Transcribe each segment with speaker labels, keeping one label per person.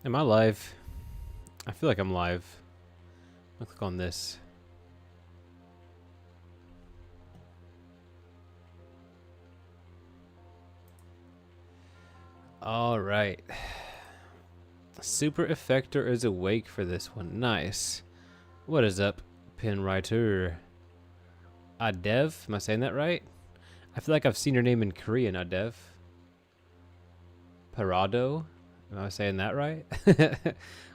Speaker 1: Am I live? I feel like I'm live. I'll click on this. All right. Super Effector is awake for this one. Nice. What is up, pin writer? Adev? Am I saying that right? I feel like I've seen your name in Korean, Adev. Parado? Am I saying that right?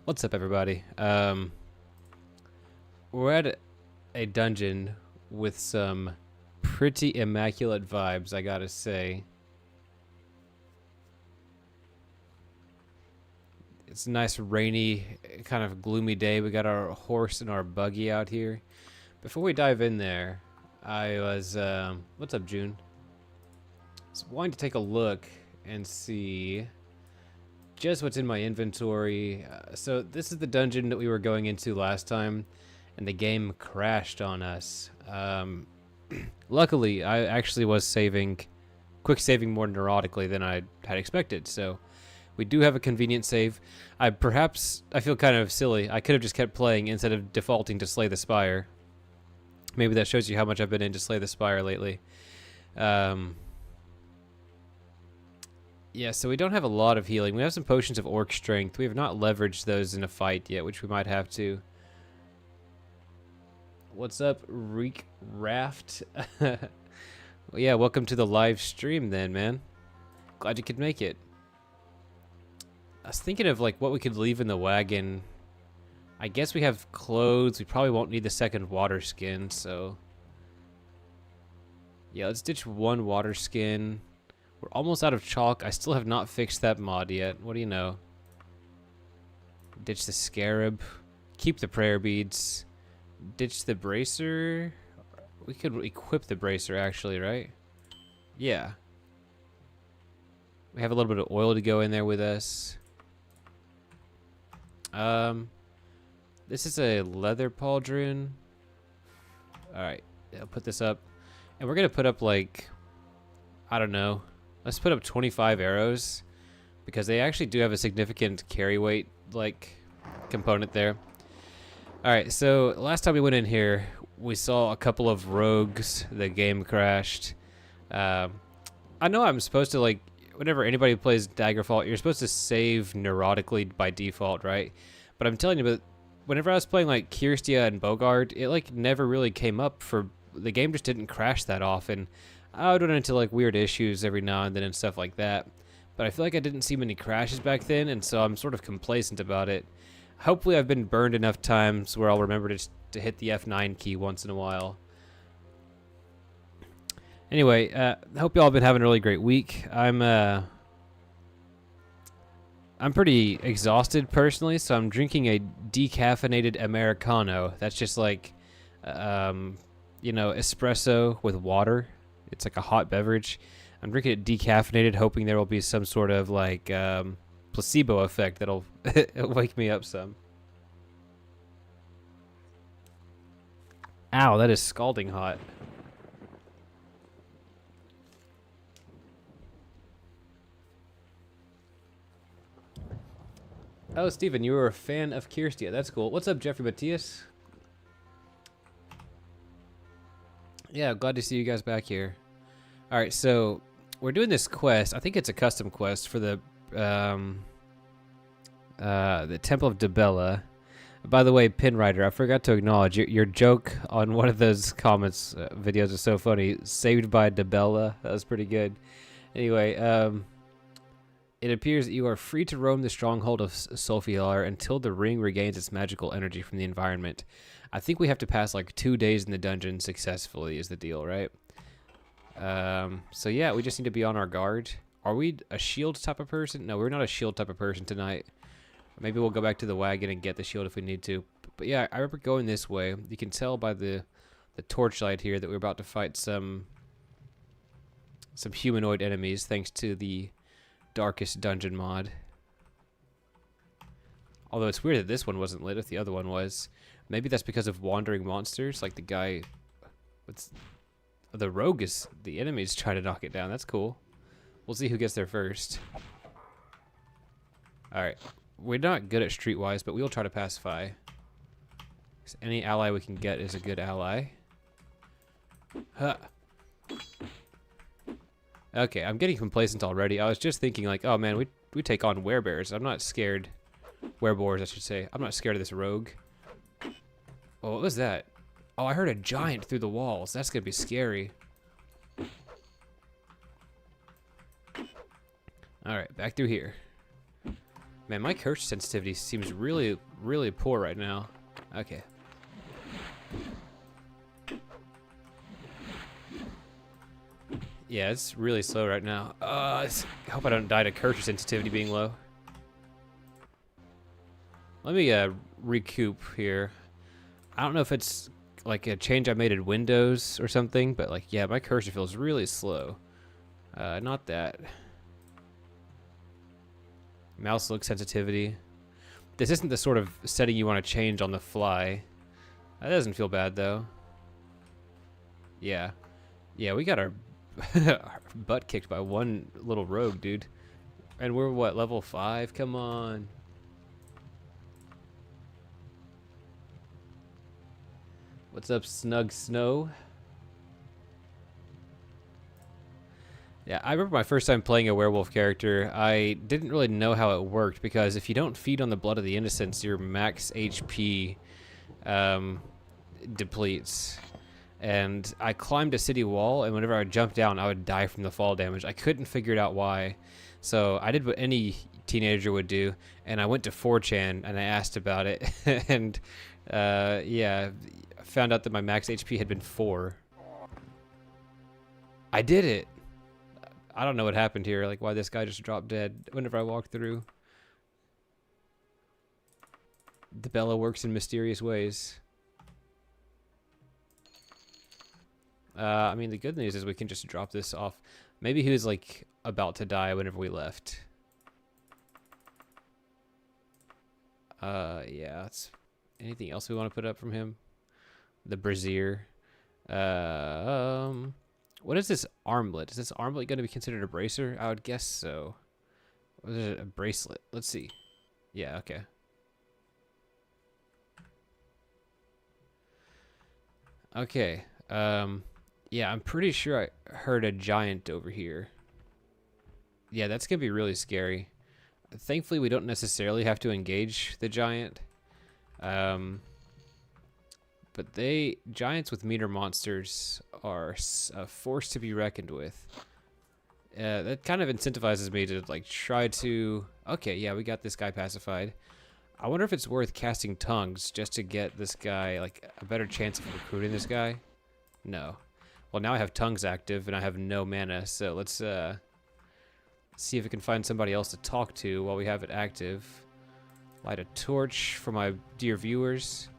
Speaker 1: What's up, everybody? We're at a dungeon with some pretty immaculate vibes, I gotta say. It's a nice rainy, kind of gloomy day. We got our horse and our buggy out here. Before we dive in there, I was, what's up, June? I was wanting to take a look and see just what's in my inventory. So this is the dungeon that we were going into last time, and the game crashed on us. Luckily, I actually was quick saving more neurotically than I had expected, so we do have a convenient save. I feel kind of silly. I could have just kept playing instead of defaulting to Slay the Spire. Maybe that shows you how much I've been into Slay the Spire lately. Yeah, so we don't have a lot of healing. We have some potions of Orc Strength. We have not leveraged those in a fight yet, which we might have to. What's up, Reek Raft? Well, yeah, welcome to the live stream then, man. Glad you could make it. I was thinking of like what we could leave in the wagon. I guess we have clothes. We probably won't need the second water skin, so yeah, let's ditch one water skin. We're almost out of chalk. I still have not fixed that mod yet. What do you know? Ditch the scarab. Keep the prayer beads. Ditch the bracer. We could equip the bracer actually, right? Yeah. We have a little bit of oil to go in there with us. This is a leather pauldron. Alright, I'll put this up. And we're gonna put up like, I don't know. Let's put up 25 arrows. Because they actually do have a significant carry weight, like, component there. Alright, so last time we went in here, we saw a couple of rogues. The game crashed. I know I'm supposed to, like, whenever anybody plays Daggerfall, you're supposed to save neurotically by default, right? But I'm telling you, but whenever I was playing like Kirstia and Bogard, it like never really came up for the game. Just didn't crash that often. I would run into like weird issues every now and then and stuff like that. But I feel like I didn't see many crashes back then, and so I'm sort of complacent about it. Hopefully, I've been burned enough times where I'll remember to hit the F9 key once in a while. Anyway, I hope y'all have been having a really great week. I'm pretty exhausted personally, so I'm drinking a decaffeinated Americano. That's just like, you know, espresso with water. It's like a hot beverage. I'm drinking it decaffeinated, hoping there will be some sort of like placebo effect that'll wake me up some. Ow, that is scalding hot. Oh, Steven, you were a fan of Kirstia. That's cool. What's up, Jeffrey Matthias? Yeah, glad to see you guys back here. All right, so we're doing this quest. I think it's a custom quest for the Temple of Dibella. By the way, Pinwriter, I forgot to acknowledge your joke on one of those comments videos is so funny. Saved by Dibella. That was pretty good. Anyway, it appears that you are free to roam the stronghold of Solfiar until the ring regains its magical energy from the environment. I think we have to pass like 2 days in the dungeon successfully is the deal, right? So yeah, we just need to be on our guard. Are we a shield type of person? No, we're not a shield type of person tonight. Maybe we'll go back to the wagon and get the shield if we need to. But yeah, I remember going this way. You can tell by the torchlight here that we're about to fight some humanoid enemies thanks to the Darkest Dungeon mod. Although it's weird that this one wasn't lit if the other one was. Maybe that's because of wandering monsters, like the guy... The rogue is... The enemy's trying to knock it down. That's cool. We'll see who gets there first. Alright. we're not good at streetwise, but we will try to pacify. 'Cause any ally we can get is a good ally. Huh. Okay, I'm getting complacent already. I was just thinking like, oh man, we take on werebears. I'm not scared. Wereboars, I should say. I'm not scared of this rogue. Oh, what was that? Oh, I heard a giant through the walls. That's gonna be scary. Alright, back through here. Man, my curse sensitivity seems really, really poor right now. Okay. Yeah, it's really slow right now. I hope I don't die to curse sensitivity being low. Let me recoup here. I don't know if it's like a change I made in Windows or something, but like, yeah, my cursor feels really slow. Not that. Mouse look sensitivity. This isn't the sort of setting you want to change on the fly. That doesn't feel bad though. Yeah. Yeah, we got our butt kicked by one little rogue, dude. And we're what, level 5? Come on. What's up, Snug Snow? Yeah, I remember my first time playing a werewolf character. I didn't really know how it worked because if you don't feed on the blood of the innocents, your max HP depletes. And I climbed a city wall, and whenever I would jump down, I would die from the fall damage. I couldn't figure it out why. So I did what any teenager would do, and I went to 4chan, and I asked about it. And, yeah, I found out that my max HP had been 4. I did it! I don't know what happened here, like why this guy just dropped dead whenever I walked through. The Bella works in mysterious ways. I mean, the good news is we can just drop this off. Maybe he was, like, about to die whenever we left. Yeah, that's... Anything else we want to put up from him? The brazier. What is this armlet? Is this armlet going to be considered a bracer? I would guess so. Or is it a bracelet? Let's see. Yeah, okay. Okay, yeah, I'm pretty sure I heard a giant over here. Yeah, that's gonna be really scary. Thankfully, we don't necessarily have to engage the giant. But giants with meter monsters are a force to be reckoned with. That kind of incentivizes me to like try to. Okay, yeah, we got this guy pacified. I wonder if it's worth casting tongues just to get this guy like a better chance of recruiting this guy. No. Well, now I have tongues active and I have no mana, so let's see if we can find somebody else to talk to while we have it active. Light a torch for my dear viewers.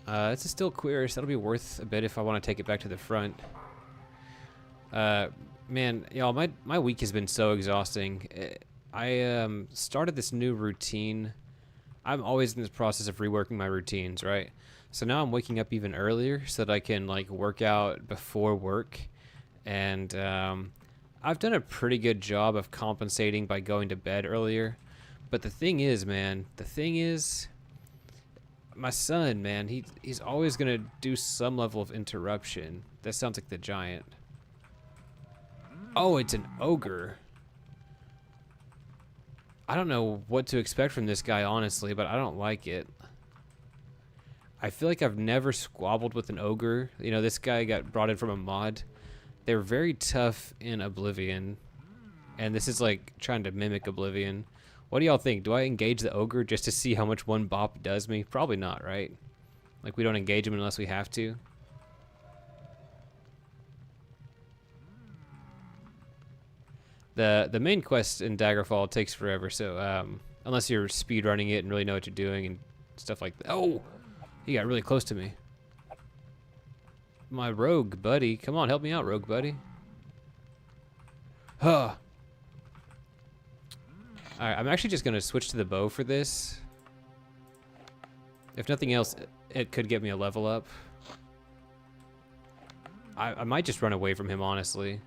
Speaker 1: This is still queer, so that'll be worth a bit if I want to take it back to the front. Man, y'all, my week has been so exhausting. I started this new routine. I'm always in this process of reworking my routines, right? So now I'm waking up even earlier so that I can like work out before work. And I've done a pretty good job of compensating by going to bed earlier. But the thing is, man, my son, man, he's always gonna do some level of interruption. That sounds like the giant. Oh, it's an ogre. I don't know what to expect from this guy, honestly, but I don't like it. I feel like I've never squabbled with an ogre. You know, this guy got brought in from a mod. They're very tough in Oblivion. And this is like trying to mimic Oblivion. What do y'all think? Do I engage the ogre just to see how much one bop does me? Probably not, right? Like, we don't engage him unless we have to. The main quest in Daggerfall takes forever, so unless you're speedrunning it and really know what you're doing and stuff like that. Oh! He got really close to me. My rogue buddy. Come on, help me out, rogue buddy. Huh. Alright, I'm actually just going to switch to the bow for this. If nothing else, it could get me a level up. I might just run away from him, honestly.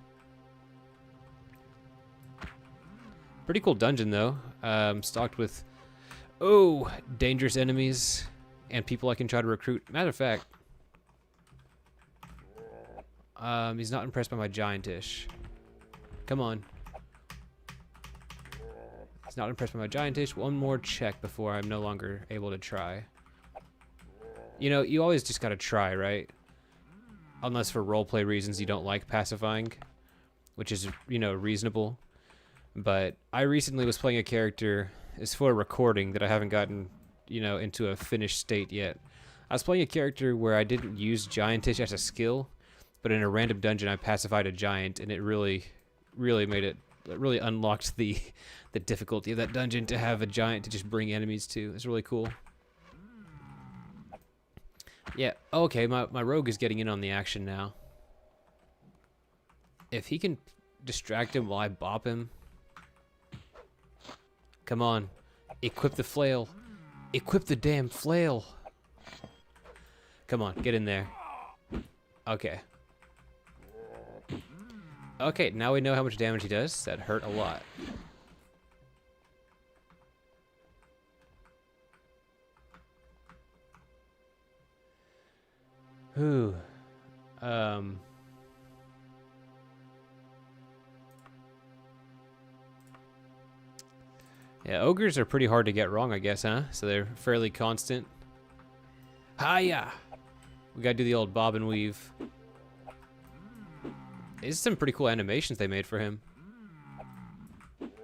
Speaker 1: Pretty cool dungeon though. Stocked with dangerous enemies and people I can try to recruit. Matter of fact, he's not impressed by my giantish. Come on. He's not impressed by my giantish. One more check before I'm no longer able to try. You know, you always just gotta try, right? Unless for roleplay reasons you don't like pacifying, which is, you know, reasonable. But I recently was playing a character, it's for a recording that I haven't gotten, you know, into a finished state yet. I was playing a character where I didn't use giantish as a skill, but in a random dungeon I pacified a giant, and it really made it, really unlocked the difficulty of that dungeon to have a giant to just bring enemies to. It's really cool. Yeah, okay, my rogue is getting in on the action now. If he can distract him while I bop him. Come on, equip the flail. Equip the damn flail. Come on, get in there. Okay. Okay, now we know how much damage he does. That hurt a lot. Whew. Yeah, ogres are pretty hard to get wrong, I guess, huh? So they're fairly constant. Hiya! We gotta do the old bob and weave. These are some pretty cool animations they made for him.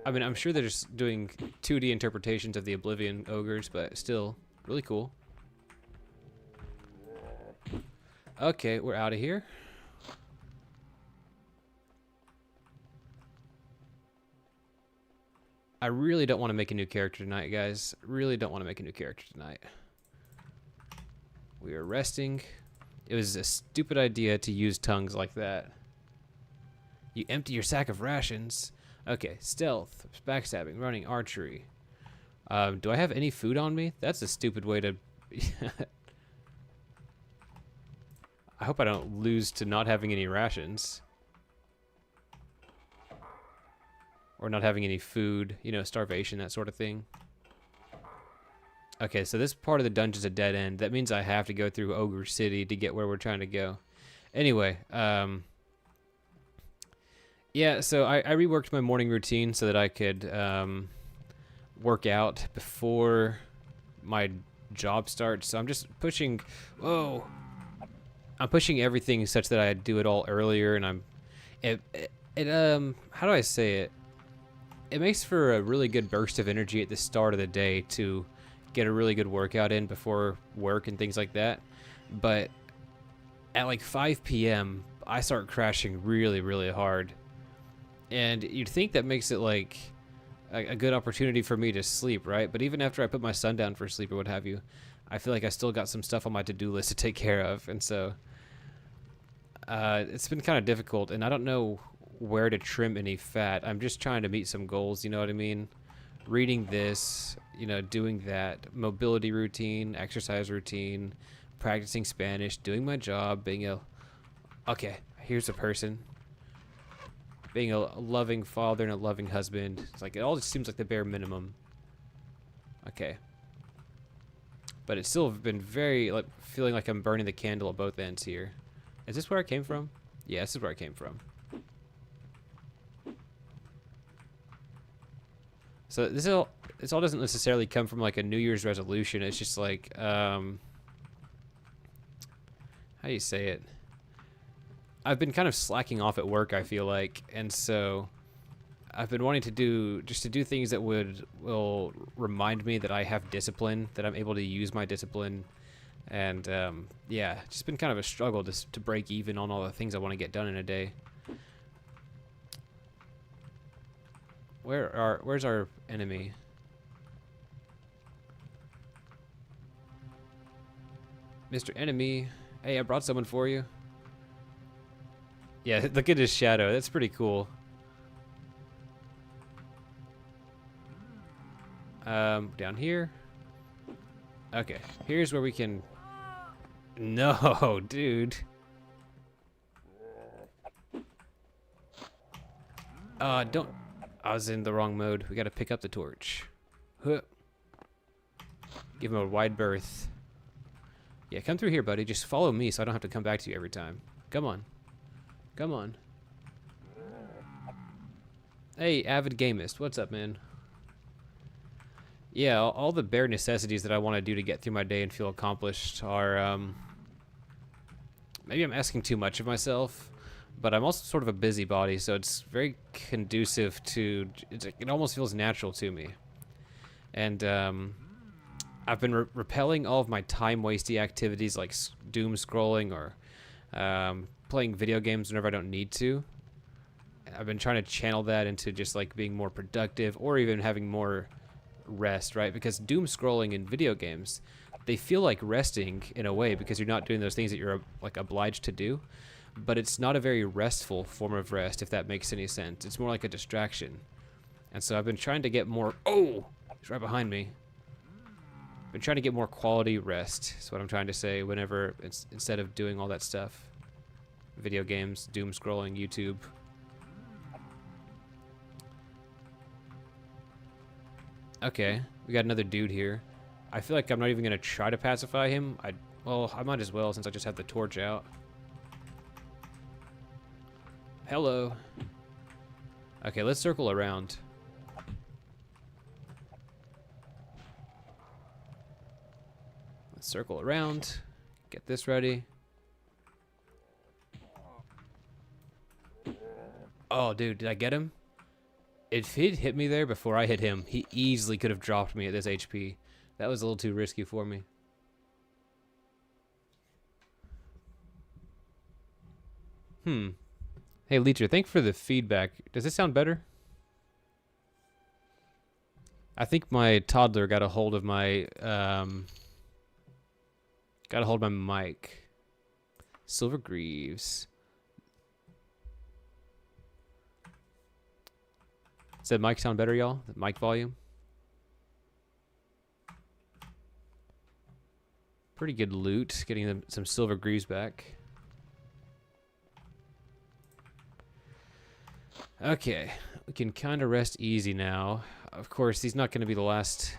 Speaker 1: I mean, I'm sure they're just doing 2D interpretations of the Oblivion ogres, but still, really cool. Okay, we're out of here. I really don't want to make a new character tonight, guys. Really don't want to make a new character tonight. We are resting. It was a stupid idea to use tongues like that. You empty your sack of rations. Okay, stealth, backstabbing, running, archery. Do I have any food on me? That's a stupid way to... I hope I don't lose to not having any rations. Or not having any food, you know, starvation, that sort of thing. Okay, so this part of the dungeon's a dead end. That means I have to go through Ogre City to get where we're trying to go. Anyway, yeah, so I reworked my morning routine so that I could work out before my job starts. So I'm just pushing, I'm pushing everything such that I do it all earlier, and how do I say it? It makes for a really good burst of energy at the start of the day to get a really good workout in before work and things like that. But at like 5 p.m., I start crashing really, really hard. And you'd think that makes it like a good opportunity for me to sleep, right? But even after I put my son down for sleep or what have you, I feel like I still got some stuff on my to-do list to take care of. And so it's been kind of difficult, and I don't know where to trim any fat. I'm just trying to meet some goals, you know what I mean? Reading this, you know, doing that, mobility routine, exercise routine, practicing Spanish, doing my job, being a... Okay, here's a person. Being a loving father and a loving husband. It's like, it all just seems like the bare minimum. Okay. But it's still been very, like, feeling like I'm burning the candle at both ends here. Is this where I came from? Yeah, this is where I came from. So this all doesn't necessarily come from like a New Year's resolution. It's just like, how do you say it? I've been kind of slacking off at work, I feel like, and so I've been wanting to do things that will remind me that I have discipline, that I'm able to use my discipline, and yeah, it's just been kind of a struggle to break even on all the things I want to get done in a day. Where's our enemy? Mr. Enemy. Hey, I brought someone for you. Yeah, look at his shadow. That's pretty cool. Down here. Okay, here's where we can... No, dude. Don't... I was in the wrong mode. We gotta pick up the torch. Huh. Give him a wide berth. Yeah, come through here, buddy. Just follow me so I don't have to come back to you every time. Come on. Come on. Hey, avid gamist. What's up, man? Yeah, all the bare necessities that I want to do to get through my day and feel accomplished are, maybe I'm asking too much of myself, but I'm also sort of a busybody, so it's very conducive to, it almost feels natural to me. And, I've been repelling all of my time-wasty activities like doom scrolling or playing video games whenever I don't need to. I've been trying to channel that into just like being more productive or even having more rest, right? Because doom scrolling in video games, they feel like resting in a way because you're not doing those things that you're like obliged to do, but it's not a very restful form of rest, if that makes any sense. It's more like a distraction. And so I've been trying to get more, oh, he's right behind me. Been trying to get more quality rest, is what I'm trying to say, whenever instead of doing all that stuff. Video games, doom scrolling, YouTube. Okay, we got another dude here. I feel like I'm not even gonna try to pacify him. Well, I might as well since I just have the torch out. Hello. Okay, let's circle around. Circle around, get this ready. Oh, dude, did I get him? If he'd hit me there before I hit him, he easily could have dropped me at this HP. That was a little too risky for me. Hey, Leecher, thanks for the feedback. Does this sound better? I think my toddler got a hold of my, Gotta hold my mic. Silver Greaves. Does that mic sound better, y'all? The mic volume? Pretty good loot. Getting them some Silver Greaves back. Okay. We can kind of rest easy now. Of course, he's not going to be the last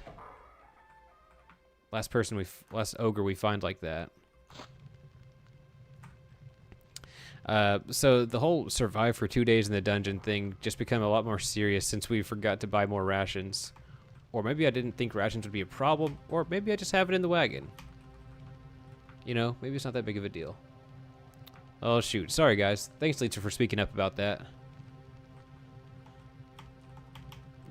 Speaker 1: ogre we find like that. So the whole survive for 2 days in the dungeon thing just become a lot more serious since we forgot to buy more rations. Or maybe I didn't think rations would be a problem, or maybe I just have it in the wagon. You know, maybe it's not that big of a deal. Oh shoot, sorry guys. Thanks Lisa for speaking up about that.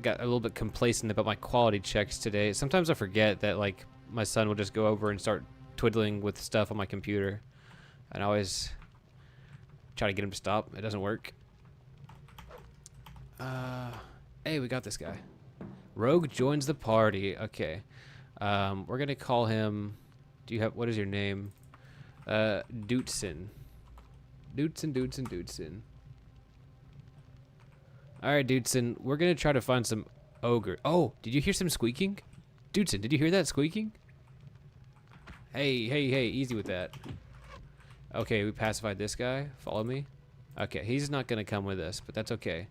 Speaker 1: Got a little bit complacent about my quality checks today. Sometimes I forget that like my son will just go over and start twiddling with stuff on my computer. And I always try to get him to stop. It doesn't work. Hey, we got this guy. Rogue joins the party. Okay. We're going to call him... what is your name? Dootson. Dootson. Alright, Dootson. We're going to try to find some ogre. Oh, did you hear some squeaking? Dootson, did you hear that squeaking? Hey, easy with that. Okay, we pacified this guy. Follow me. Okay, he's not gonna come with us, but that's okay.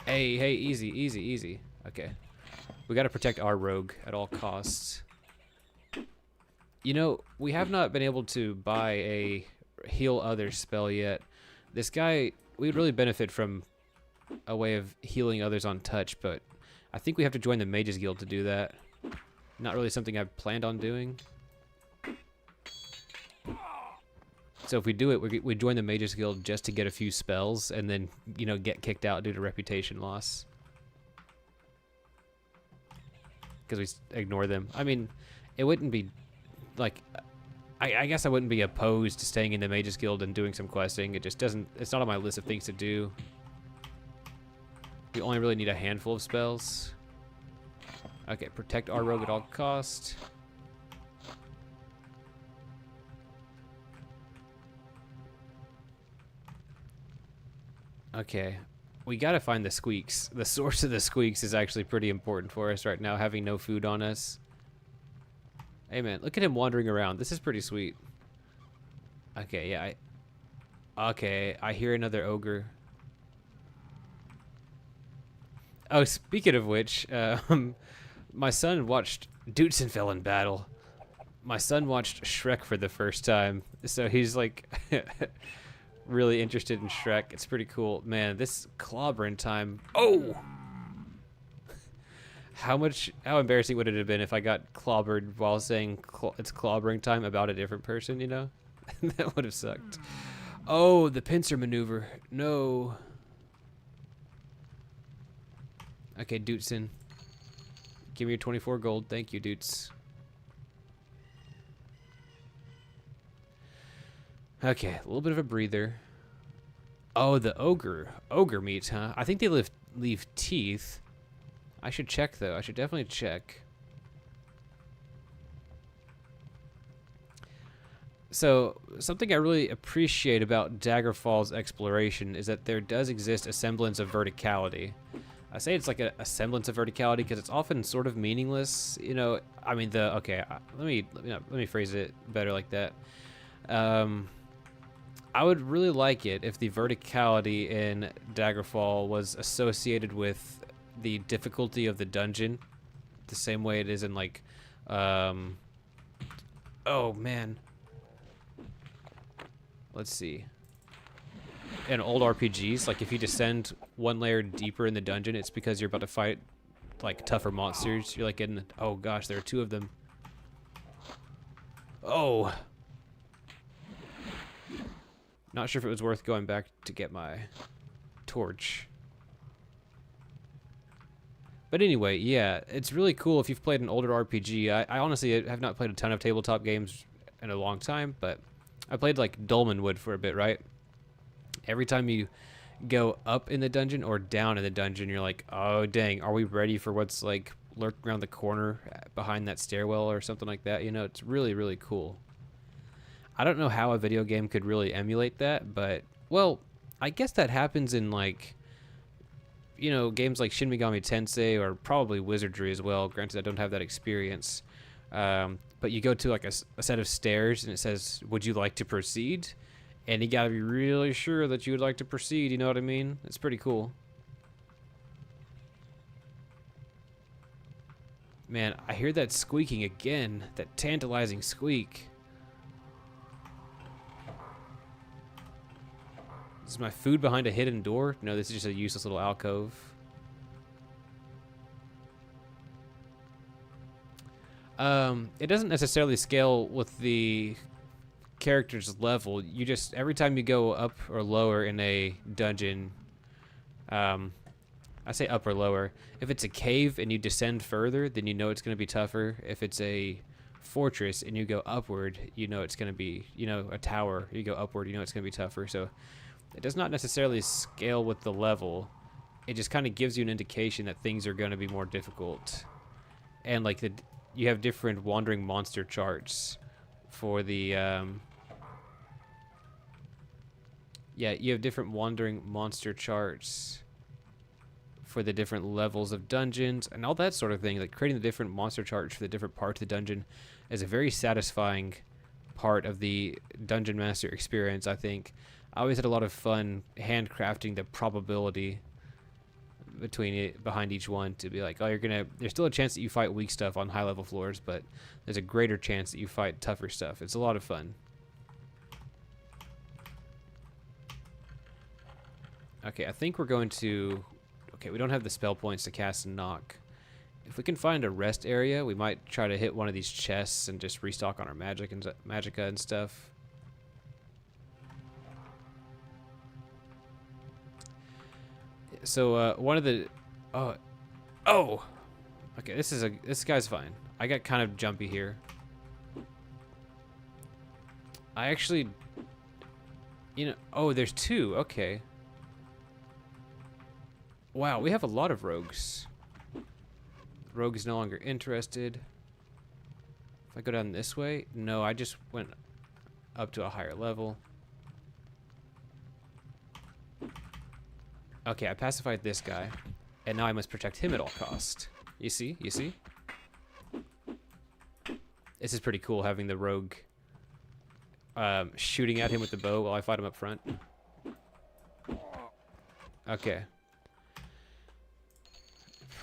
Speaker 1: Hey, easy. Okay. We gotta protect our rogue at all costs. You know, we have not been able to buy a heal others spell yet. This guy, we'd really benefit from a way of healing others on touch, but I think we have to join the Mages Guild to do that. Not really something I've planned on doing. So if we do it, we join the Mages Guild just to get a few spells and then, you know, get kicked out due to reputation loss. Because we ignore them. I mean, it wouldn't be, like, I guess I wouldn't be opposed to staying in the Mages Guild and doing some questing. It just doesn't, it's not on my list of things to do. We only really need a handful of spells. Okay, protect our rogue at all costs. Okay, we gotta find the squeaks. The source of the squeaks is actually pretty important for us right now, having no food on us. Hey man, look at him wandering around. This is pretty sweet. Okay, yeah, okay, I hear another ogre. Oh, speaking of which, my son watched Dutzen in battle. My son watched Shrek for the first time, so he's like really interested in Shrek. It's pretty cool. Man, this clobbering time. Oh! How embarrassing would it have been if I got clobbered while saying it's clobbering time about a different person, you know? That would have sucked. Oh, the pincer maneuver. No. Okay, Dutzen. Give me your 24 gold. Thank you, Doots. Okay, a little bit of a breather. Oh, the ogre. Ogre meat, huh? I think they leave teeth. I should check, though. I should definitely check. So, something I really appreciate about Daggerfall's exploration is that there does exist a semblance of verticality. I say it's like a semblance of verticality because it's often sort of meaningless. You know, I mean, let me phrase it better like that. I would really like it if the verticality in Daggerfall was associated with the difficulty of the dungeon, the same way it is in like, oh man, let's see. In old RPGs, like if you descend one layer deeper in the dungeon, it's because you're about to fight like tougher monsters. You're like getting, oh gosh, there are two of them. Oh. Not sure if it was worth going back to get my torch. But anyway, yeah, it's really cool if you've played an older RPG. I honestly have not played a ton of tabletop games in a long time, but I played like Dolmenwood for a bit, right? Every time you go up in the dungeon or down in the dungeon, you're like, oh dang, are we ready for what's like lurking around the corner behind that stairwell or something like that? You know, it's really, really cool. I don't know how a video game could really emulate that, but, well, I guess that happens in, like, you know, games like Shin Megami Tensei or probably Wizardry as well. Granted, I don't have that experience. But you go to, like, a set of stairs, and it says, would you like to proceed? And you gotta be really sure that you would like to proceed, you know what I mean? It's pretty cool. Man, I hear that squeaking again. That tantalizing squeak. Is my food behind a hidden door? No, this is just a useless little alcove. It doesn't necessarily scale with the character's level. You just, every time you go up or lower in a dungeon, I say up or lower. If it's a cave and you descend further, then you know it's going to be tougher. If it's a fortress and you go upward, you know it's going to be, you know, a tower, you go upward, you know it's going to be tougher. So it does not necessarily scale with the level. It just kind of gives you an indication that things are going to be more difficult. And like you have different wandering monster charts for the yeah, you have different wandering monster charts for the different levels of dungeons and all that sort of thing. Like creating the different monster charts for the different parts of the dungeon is a very satisfying part of the Dungeon Master experience, I think. I always had a lot of fun handcrafting the probability behind each one to be like, oh, there's still a chance that you fight weak stuff on high level floors, but there's a greater chance that you fight tougher stuff. It's a lot of fun. Okay, I think we're going to, okay, we don't have the spell points to cast Knock. If we can find a rest area, we might try to hit one of these chests and just restock on our magicka and stuff. So one of the oh okay, this guy's fine. I got kind of jumpy here. I actually, you know, oh, there's two. Okay. Wow, we have a lot of rogues. Rogue is no longer interested. If I go down this way, no, I just went up to a higher level. Okay, I pacified this guy, and now I must protect him at all cost. You see? You see? This is pretty cool, having the rogue shooting at him with the bow while I fight him up front. Okay.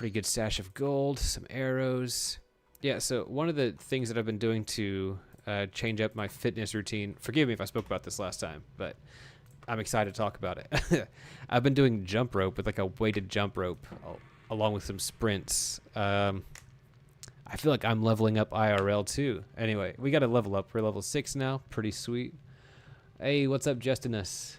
Speaker 1: pretty good stash of gold, some arrows. Yeah, so one of the things that I've been doing to change up my fitness routine, forgive me if I spoke about this last time, but I'm excited to talk about it. I've been doing jump rope with like a weighted jump rope along with some sprints. I feel like I'm leveling up IRL too. Anyway, we got to level up. We're level 6 now. Pretty sweet. Hey, what's up, Justinus?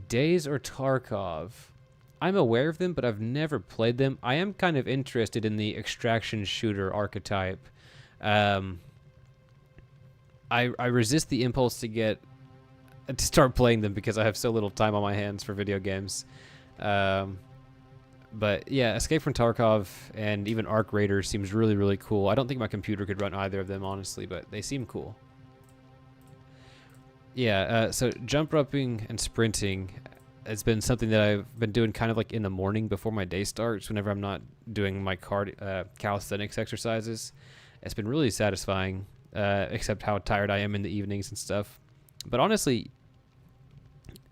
Speaker 1: Days or Tarkov? I'm aware of them, but I've never played them. I am kind of interested in the extraction shooter archetype. I resist the impulse to start playing them because I have so little time on my hands for video games. But yeah, Escape from Tarkov and even Arc Raider seems really, really cool. I don't think my computer could run either of them, honestly, but they seem cool. Yeah, so jump roping and sprinting has been something that I've been doing kind of like in the morning before my day starts, whenever I'm not doing my calisthenics exercises. It's been really satisfying, except how tired I am in the evenings and stuff. But honestly,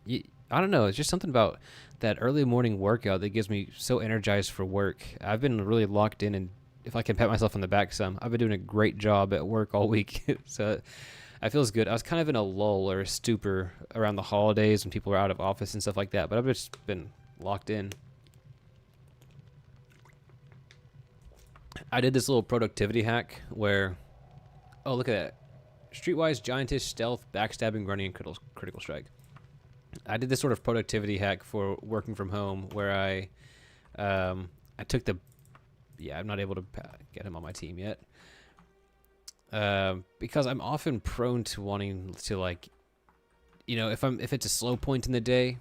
Speaker 1: I don't know, it's just something about that early morning workout that gets me so energized for work. I've been really locked in, and if I can pat myself on the back some, I've been doing a great job at work all week. So it feels good. I was kind of in a lull or a stupor around the holidays when people are out of office and stuff like that, but I've just been locked in. I did this little productivity hack where, oh, look at that. Streetwise, Giantish, Stealth, Backstabbing, Running, and Critical Strike. I did this sort of productivity hack for working from home where I took the... Yeah, I'm not able to get him on my team yet. Because I'm often prone to wanting to, like, you know, if it's a slow point in the day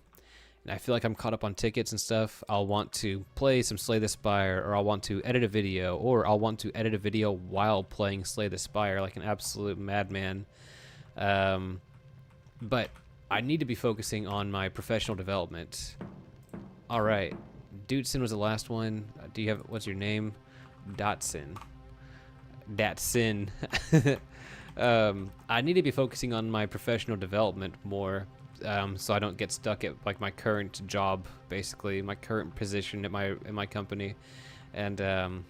Speaker 1: and I feel like I'm caught up on tickets and stuff, I'll want to play some Slay the Spire, or I'll want to edit a video, or I'll want to edit a video while playing Slay the Spire like an absolute madman. But I need to be focusing on my professional development. All right, Dudson was the last one. Do you have, what's your name? Dotson. Datsin. I need to be focusing on my professional development more, so I don't get stuck at like my current job, basically my current position at my company, and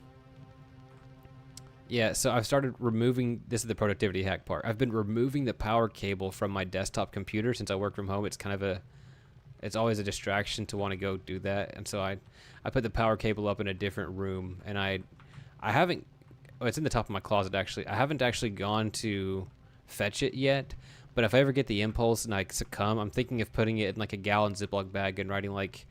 Speaker 1: yeah. So I've started removing. This is the productivity hack part. I've been removing the power cable from my desktop computer since I work from home. It's kind of it's always a distraction to want to go do that, and so I put the power cable up in a different room, and I haven't. Oh, it's in the top of my closet, actually. I haven't actually gone to fetch it yet, but if I ever get the impulse and I succumb, I'm thinking of putting it in like a gallon Ziploc bag and writing like,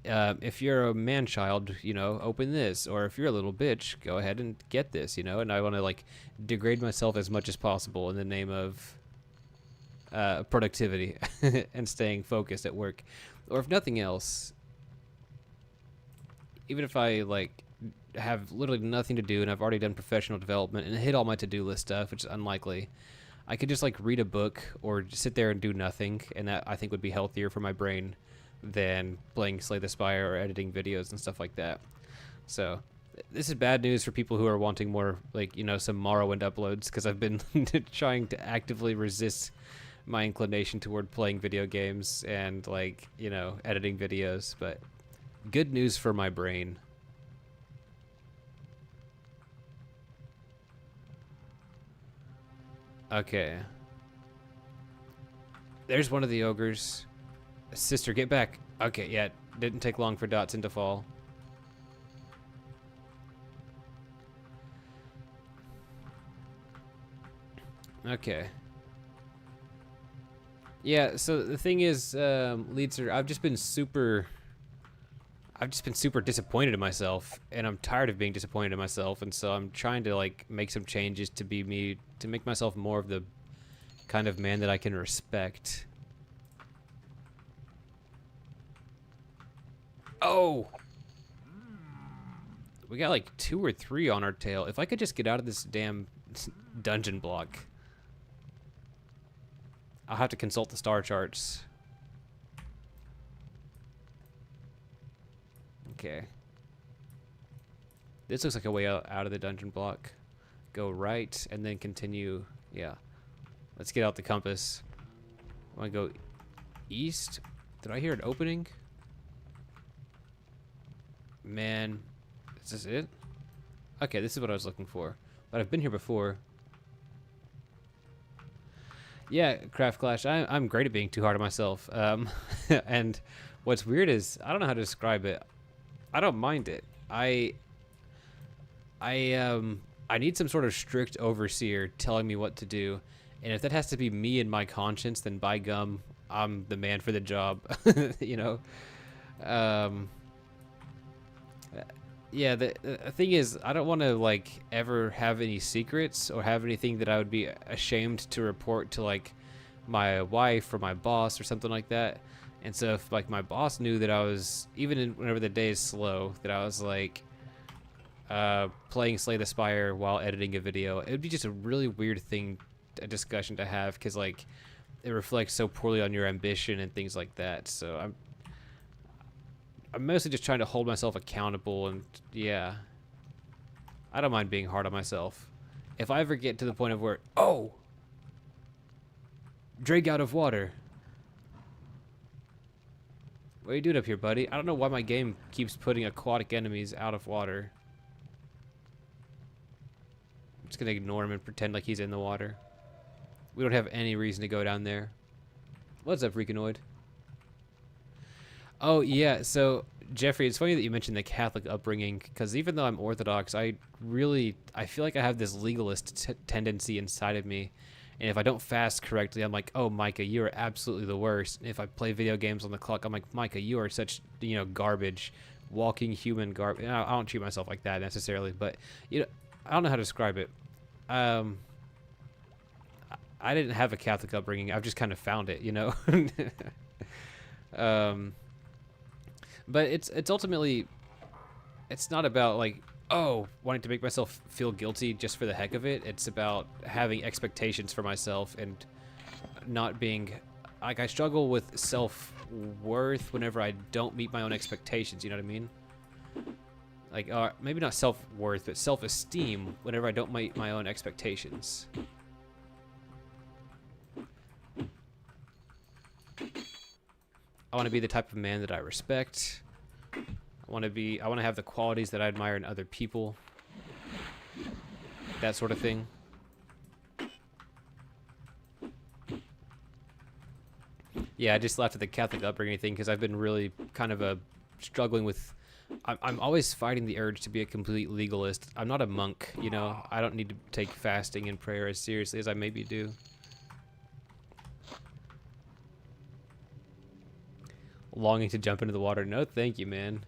Speaker 1: if you're a man-child, you know, open this, or if you're a little bitch, go ahead and get this, you know, and I want to like degrade myself as much as possible in the name of productivity and staying focused at work. Or if nothing else, even if I like have literally nothing to do and I've already done professional development and hit all my to-do list stuff, which is unlikely, I could just like read a book or just sit there and do nothing, and that I think would be healthier for my brain than playing Slay the Spire or editing videos and stuff like that. So this is bad news for people who are wanting more, like, you know, some Morrowind uploads, because I've been trying to actively resist my inclination toward playing video games and, like, you know, editing videos. But good news for my brain. Okay. There's one of the ogres. Sister, get back. Okay, yeah, didn't take long for Dotson to fall. Okay. Yeah, so the thing is, Leadser, I've just been super disappointed in myself, and I'm tired of being disappointed in myself, and so I'm trying to like make some changes to be me, to make myself more of the kind of man that I can respect. Oh! We got like 2 or 3 on our tail. If I could just get out of this damn dungeon block. I'll have to consult the star charts. Okay. This looks like a way out of the dungeon block. Go right and then continue. Yeah. Let's get out the compass. Want to go east? Did I hear an opening? Man, is this it? Okay, this is what I was looking for. But I've been here before. Yeah, Craft Clash, I'm great at being too hard on myself. And what's weird is, I don't know how to describe it. I don't mind it. I need some sort of strict overseer telling me what to do. And if that has to be me and my conscience, then by gum, I'm the man for the job. You know? Yeah, the thing is, I don't want to, like, ever have any secrets or have anything that I would be ashamed to report to, like, my wife or my boss or something like that. And so if, like, my boss knew that I was, even whenever the day is slow, that I was, like, playing Slay the Spire while editing a video, it would be just a really weird thing, a discussion to have, because, like, it reflects so poorly on your ambition and things like that. So I'm mostly just trying to hold myself accountable, and yeah, I don't mind being hard on myself. If I ever get to the point of where, oh, drag out of water. What are you doing up here, buddy? I don't know why my game keeps putting aquatic enemies out of water. I'm just gonna ignore him and pretend like he's in the water. We don't have any reason to go down there. What's up, Freakonoid? Oh, yeah, so, Jeffrey, it's funny that you mentioned the Catholic upbringing, because even though I'm Orthodox, I feel like I have this legalist tendency inside of me, and if I don't fast correctly, I'm like, oh, Micah, you are absolutely the worst. And if I play video games on the clock, I'm like, Micah, you are such, you know, garbage, walking human garbage. I don't treat myself like that necessarily, but, you know, I don't know how to describe it. I didn't have a Catholic upbringing. I've just kind of found it, you know? But it's ultimately, it's not about, like, oh, wanting to make myself feel guilty just for the heck of it. It's about having expectations for myself and not being, like, I struggle with self-worth whenever I don't meet my own expectations, you know what I mean? Like, maybe not self-worth, but self-esteem whenever I don't meet my own expectations. I want to be the type of man that I respect. I want to have the qualities that I admire in other people. That sort of thing. Yeah, I just laughed at the Catholic upbringing thing because I've been really kind of struggling with. I'm always fighting the urge to be a complete legalist. I'm not a monk, you know. I don't need to take fasting and prayer as seriously as I maybe do. Longing to jump into the water. No, thank you, man.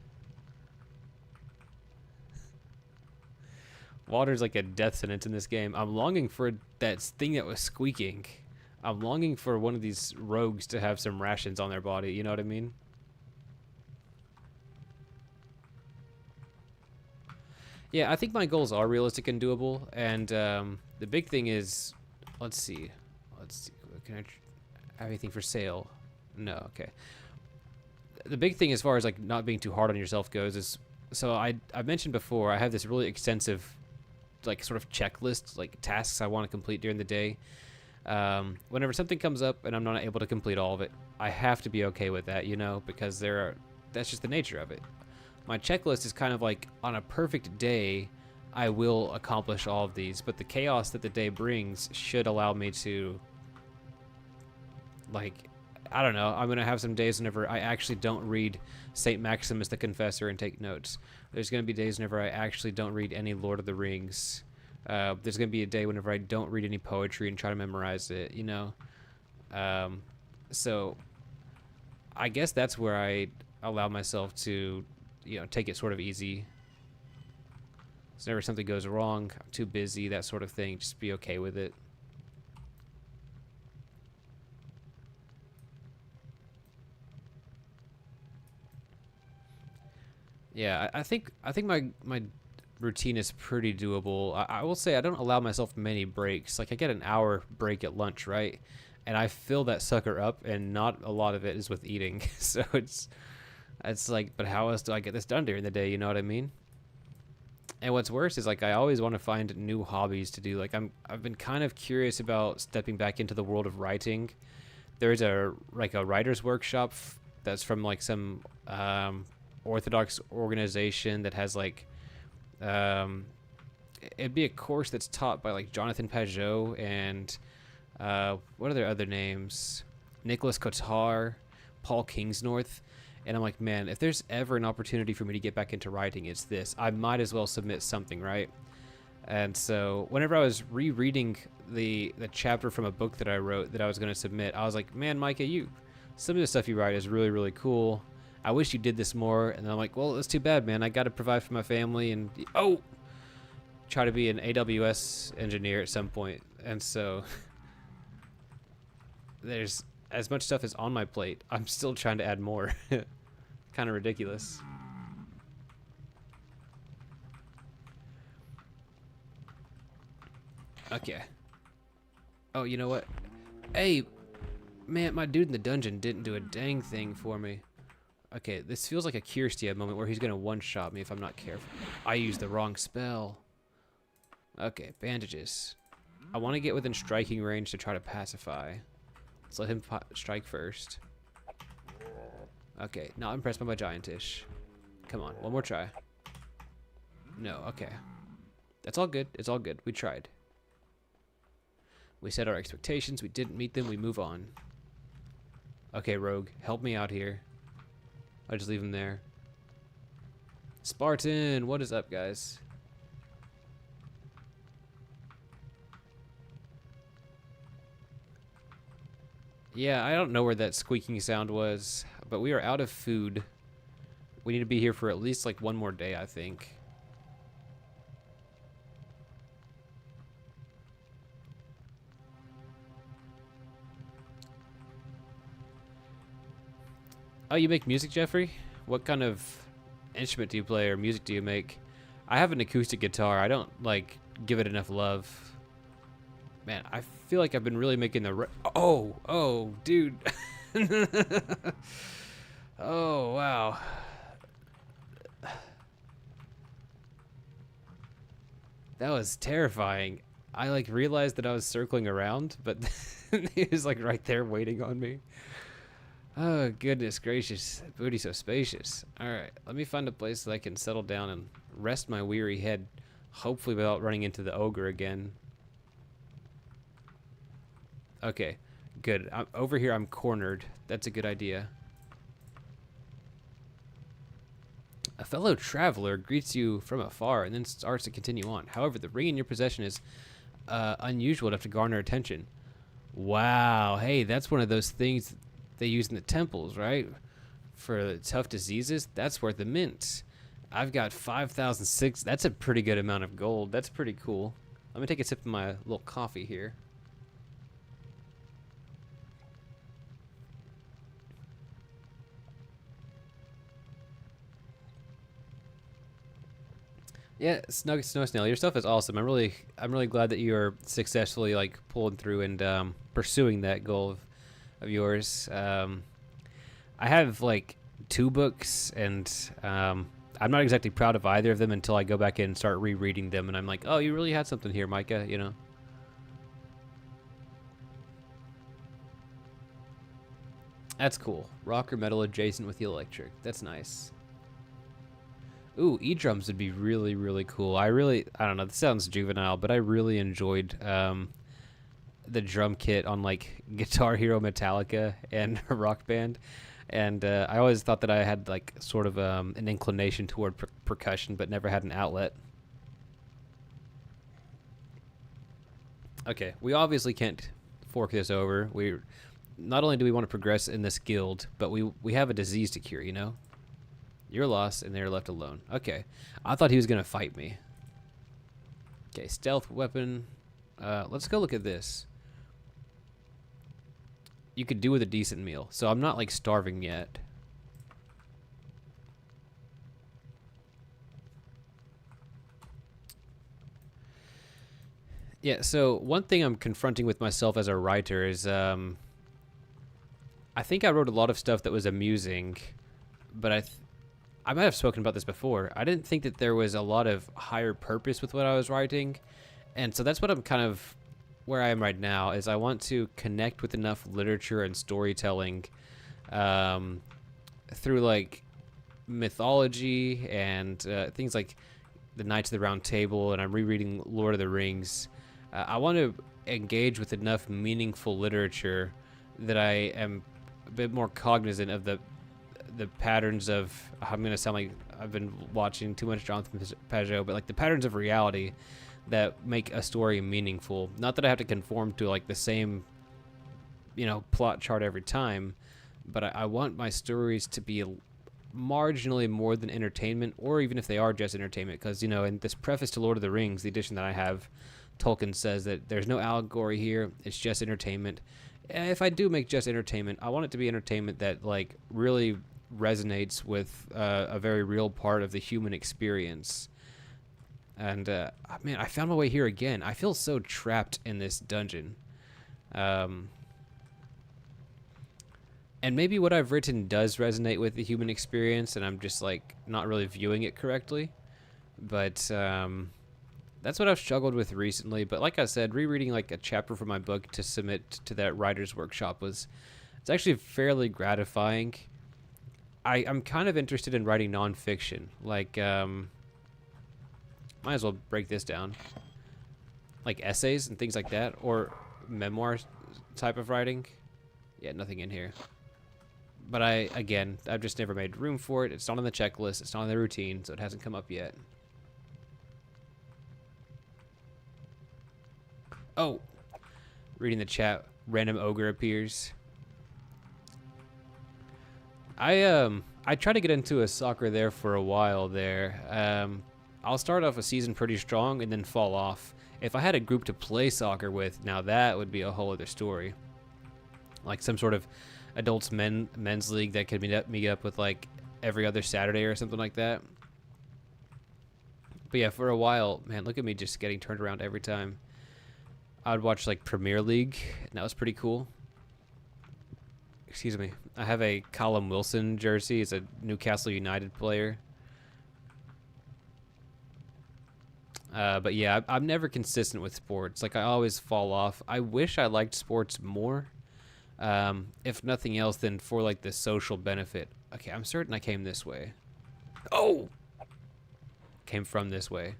Speaker 1: Water's like a death sentence in this game. I'm longing for that thing that was squeaking. I'm longing for one of these rogues to have some rations on their body. You know what I mean? Yeah, I think my goals are realistic and doable. And the big thing is, let's see. Can I have anything for sale? No, okay. The big thing as far as, like, not being too hard on yourself goes is, so I mentioned before, I have this really extensive, like, sort of checklist, like, tasks I want to complete during the day. Whenever something comes up and I'm not able to complete all of it, I have to be okay with that, you know, because that's just the nature of it. My checklist is kind of like, on a perfect day, I will accomplish all of these, but the chaos that the day brings should allow me to, like, I don't know, I'm going to have some days whenever I actually don't read St. Maximus the Confessor and take notes. There's going to be days whenever I actually don't read any Lord of the Rings. There's going to be a day whenever I don't read any poetry and try to memorize it, you know? So I guess that's where I allow myself to, you know, take it sort of easy. So whenever something goes wrong, I'm too busy, that sort of thing, just be okay with it. Yeah, I think my routine is pretty doable. I will say I don't allow myself many breaks. Like, I get an hour break at lunch, right? And I fill that sucker up, and not a lot of it is with eating. So it's like, but how else do I get this done during the day? You know what I mean? And what's worse is, like, I always want to find new hobbies to do. Like, I've been kind of curious about stepping back into the world of writing, there's a like a writer's workshop that's from like some Orthodox organization that has like it'd be a course that's taught by like Jonathan Pajot and what are their other names? Nicholas Kotar, Paul Kingsnorth. And I'm like, man, if there's ever an opportunity for me to get back into writing, it's this. I might as well submit something, right? And so whenever I was rereading the chapter from a book that I wrote that I was going to submit, I was like, man, Micah, some of the stuff you write is really, really cool. I wish you did this more. And then I'm like, well, it's too bad, man. I got to provide for my family and, try to be an AWS engineer at some point. And so there's as much stuff as on my plate. I'm still trying to add more. Kind of ridiculous. Okay. Oh, you know what? Hey, man, my dude in the dungeon didn't do a dang thing for me. Okay, this feels like a Kirstia moment where he's going to one-shot me if I'm not careful. I used the wrong spell. Okay, bandages. I want to get within striking range to try to pacify. Let's let him strike first. Okay, not impressed by my giantish. Come on, one more try. No, okay. That's all good. It's all good. We tried. We set our expectations. We didn't meet them. We move on. Okay, Rogue, help me out here. I'll just leave him there. Spartan, what is up, guys? Yeah, I don't know where that squeaking sound was, but we are out of food. We need to be here for at least like one more day, I think. Oh, you make music, Jeffrey? What kind of instrument do you play or music do you make? I have an acoustic guitar. I don't like give it enough love. Man, I feel like I've been really making the oh, dude. Oh, wow. That was terrifying. I like realized that I was circling around, but he was like right there waiting on me. Oh, goodness gracious. Booty so spacious. All right, let me find a place that I can settle down and rest my weary head, hopefully without running into the ogre again. Okay, good. Over here, I'm cornered. That's a good idea. A fellow traveler greets you from afar and then starts to continue on. However, the ring in your possession is unusual enough to garner attention. Wow. Hey, that's one of those things they use in the temples, right? For tough diseases. That's worth a mint. I've got 5,006. That's a pretty good amount of gold. That's pretty cool. Let me take a sip of my little coffee here. Yeah, Snow Snail, your stuff is awesome. I'm really glad that you're successfully like pulling through and pursuing that goal of yours. I have like 2 books, and I'm not exactly proud of either of them until I go back in and start rereading them, and I'm like, oh, you really had something here, Micah, you know. That's cool. Rock or metal adjacent with the electric. That's nice. Ooh, E-drums would be really, really cool. I don't know, this sounds juvenile, but I really enjoyed the drum kit on like Guitar Hero Metallica and Rock Band. And I always thought that I had like sort of an inclination toward percussion, but never had an outlet. Okay, we obviously can't fork this over. Not only do we want to progress in this guild, but we have a disease to cure, you know? You're lost, and they're left alone. Okay. I thought he was going to fight me. Okay, stealth weapon. Let's go look at this. You could do with a decent meal. So I'm not, like, starving yet. Yeah, so one thing I'm confronting with myself as a writer is I think I wrote a lot of stuff that was amusing, but I might have spoken about this before. I didn't think that there was a lot of higher purpose with what I was writing, and so that's what I'm kind of where I am right now is I want to connect with enough literature and storytelling through like mythology and things like the Knights of the Round Table, and I'm rereading Lord of the Rings. I want to engage with enough meaningful literature that I am a bit more cognizant of the patterns of, I'm going to sound like I've been watching too much Jonathan Pajot, but like the patterns of reality that make a story meaningful. Not that I have to conform to like the same, plot chart every time, but I want my stories to be marginally more than entertainment, or even if they are just entertainment, because, in this preface to Lord of the Rings, the edition that I have, Tolkien says that there's no allegory here, it's just entertainment. And if I do make just entertainment, I want it to be entertainment that like really resonates with a very real part of the human experience. And man, I found my way here again. I feel so trapped in this dungeon. And maybe what I've written does resonate with the human experience, and I'm just like not really viewing it correctly. But that's what I've struggled with recently. But like I said, rereading like a chapter from my book to submit to that writer's workshop it's actually fairly gratifying. I'm kind of interested in writing nonfiction. Like, might as well break this down. Like essays and things like that, or memoir type of writing. Yeah, nothing in here. But I've just never made room for it. It's not on the checklist. It's not on the routine, so it hasn't come up yet. Oh, reading the chat, random ogre appears. I tried to get into a soccer there for a while there. I'll start off a season pretty strong and then fall off. If I had a group to play soccer with, now that would be a whole other story. Like some sort of adults men's league that could meet up with like every other Saturday or something like that. But yeah, for a while, man, look at me just getting turned around every time. I would watch like Premier League, and that was pretty cool. Excuse me. I have a Callum Wilson jersey. He's a Newcastle United player. But yeah, I'm never consistent with sports. Like I always fall off. I wish I liked sports more. If nothing else, then for like the social benefit. Okay, I'm certain I came this way. Oh! Came from this way.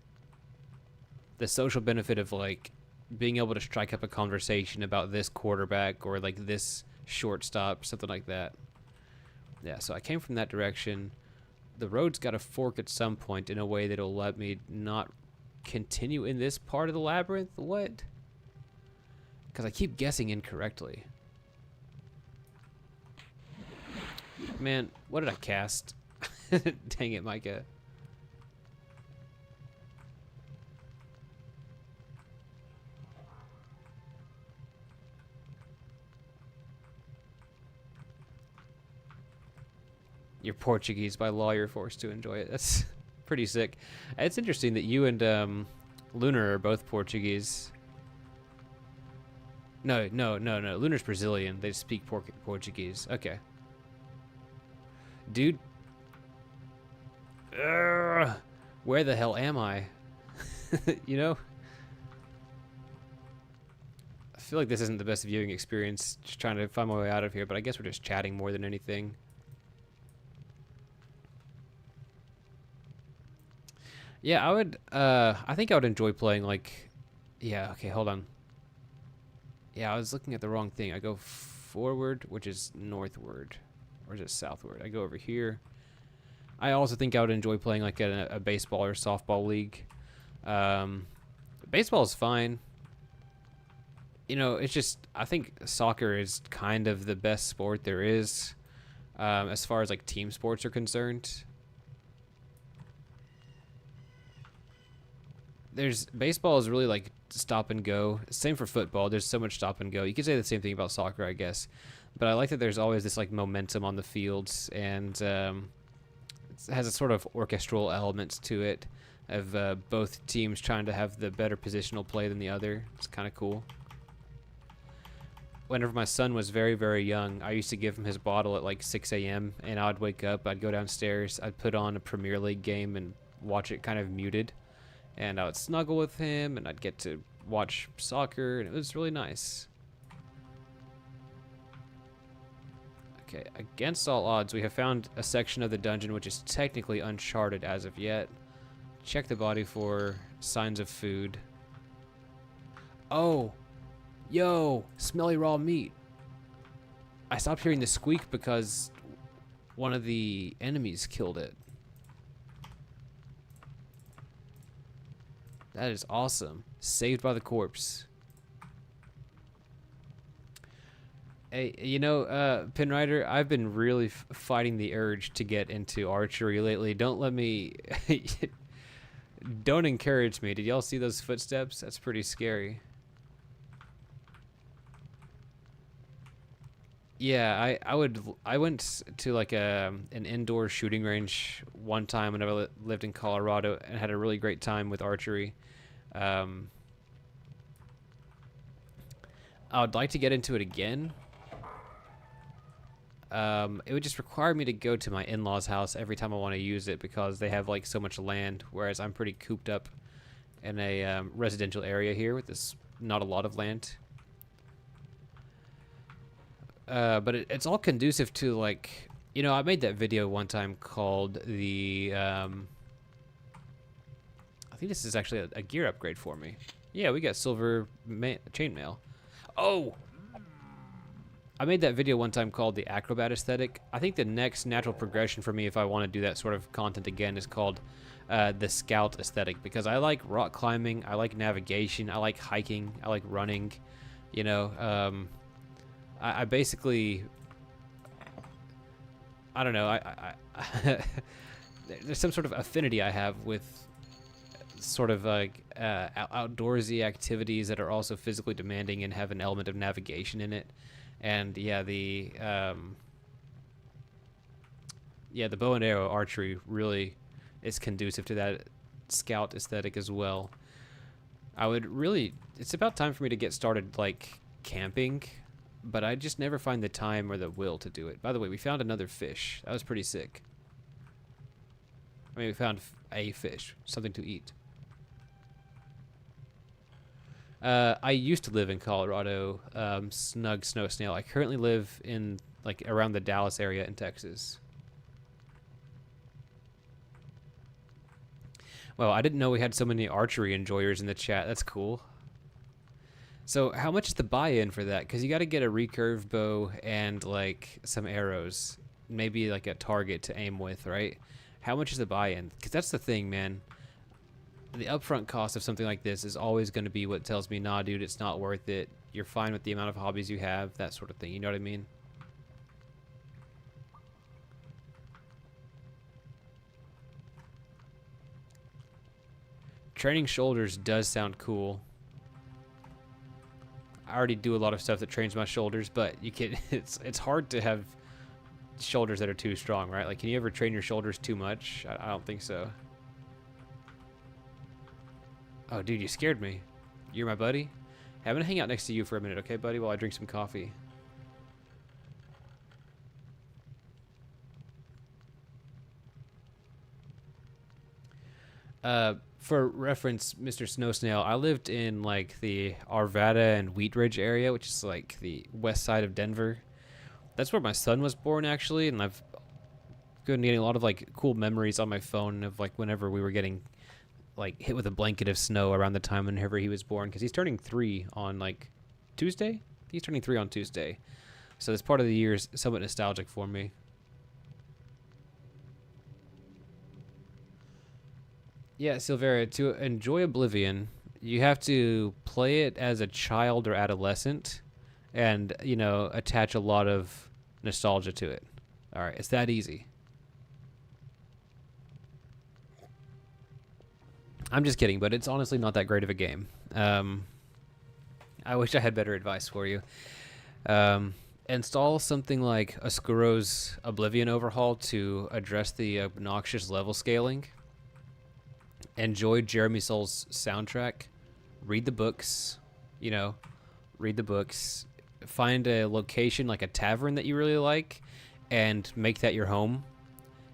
Speaker 1: The social benefit of like being able to strike up a conversation about this quarterback or like this shortstop, something like that. Yeah, so I came from that direction. The road's got to fork at some point in a way that'll let me not continue in this part of the labyrinth. What? Because I keep guessing incorrectly. Man, what did I cast? Dang it, Micah. You're Portuguese by law, you're forced to enjoy it. That's pretty sick. It's interesting that you and Lunar are both Portuguese. No. Lunar's Brazilian. They speak Portuguese. Okay. Dude. Where the hell am I? You know? I feel like this isn't the best viewing experience, just trying to find my way out of here, but I guess we're just chatting more than anything. Yeah, I think I would enjoy playing like, yeah, okay, hold on. Yeah, I was looking at the wrong thing. I go forward, which is northward, or is it southward? I go over here. I also think I would enjoy playing like a baseball or softball league. Baseball is fine. You know, it's just, I think soccer is kind of the best sport there is, as far as like team sports are concerned. Baseball is really like stop and go. Same for football. There's so much stop and go. You could say the same thing about soccer, I guess. But I like that there's always this like momentum on the fields, and it has a sort of orchestral elements to it of both teams trying to have the better positional play than the other. It's kind of cool. Whenever my son was very, very young, I used to give him his bottle at like 6 a.m. and I'd wake up, I'd go downstairs, I'd put on a Premier League game and watch it kind of muted. And I would snuggle with him, and I'd get to watch soccer, and it was really nice. Okay, against all odds, we have found a section of the dungeon which is technically uncharted as of yet. Check the body for signs of food. Oh! Yo! Smelly raw meat! I stopped hearing the squeak because one of the enemies killed it. That is awesome. Saved by the corpse. Hey, you know, Pinrider, I've been really fighting the urge to get into archery lately. Don't let me... Don't encourage me. Did y'all see those footsteps? That's pretty scary. Yeah, I went to like an indoor shooting range one time when I lived in Colorado and had a really great time with archery. I would like to get into it again. It would just require me to go to my in-laws' house every time I want to use it because they have like so much land, whereas I'm pretty cooped up in a residential area here with this not a lot of land. But it's all conducive to like, you know, I made that video one time called the, I think this is actually a gear upgrade for me. Yeah, we got silver chainmail. Oh! I made that video one time called the acrobat aesthetic. I think the next natural progression for me if I want to do that sort of content again is called the scout aesthetic because I like rock climbing, I like navigation, I like hiking, I like running, you know, I basically, I don't know, I there's some sort of affinity I have with sort of like outdoorsy activities that are also physically demanding and have an element of navigation in it. And yeah, the bow and arrow archery really is conducive to that scout aesthetic as well. It's about time for me to get started like camping, but I just never find the time or the will to do it. By the way, we found another fish. That was pretty sick. I mean, we found a fish, something to eat. I used to live in Colorado, snug snow snail. I currently live in like around the Dallas area in Texas. Well, I didn't know we had so many archery enjoyers in the chat. That's cool. So how much is the buy-in for that? Because you got to get a recurve bow and like some arrows, maybe like a target to aim with, right? How much is the buy-in? Because that's the thing, man. The upfront cost of something like this is always going to be what tells me, nah, dude, it's not worth it. You're fine with the amount of hobbies you have, that sort of thing. You know what I mean? Training shoulders does sound cool. I already do a lot of stuff that trains my shoulders, but you can it's hard to have shoulders that are too strong, right? Like, can you ever train your shoulders too much? I don't think so. Oh, dude, you scared me. You're my buddy? Hey, I'm gonna hang out next to you for a minute, okay, buddy, while I drink some coffee. For reference, Mr. Snow Snail, I lived in like the Arvada and Wheat Ridge area, which is like the west side of Denver. That's where my son was born, actually, and I've been getting a lot of like cool memories on my phone of like whenever we were getting like hit with a blanket of snow around the time whenever he was born, because he's turning 3 on like Tuesday. He's turning 3 on Tuesday, so this part of the year is somewhat nostalgic for me. Yeah, Silvera, to enjoy Oblivion, you have to play it as a child or adolescent and, you know, attach a lot of nostalgia to it. All right, it's that easy. I'm just kidding, but it's honestly not that great of a game. I wish I had better advice for you. Install something like Oscuro's Oblivion Overhaul to address the obnoxious level scaling. Enjoy Jeremy Soul's soundtrack. Read the books. You know, read the books. Find a location like a tavern that you really like and make that your home.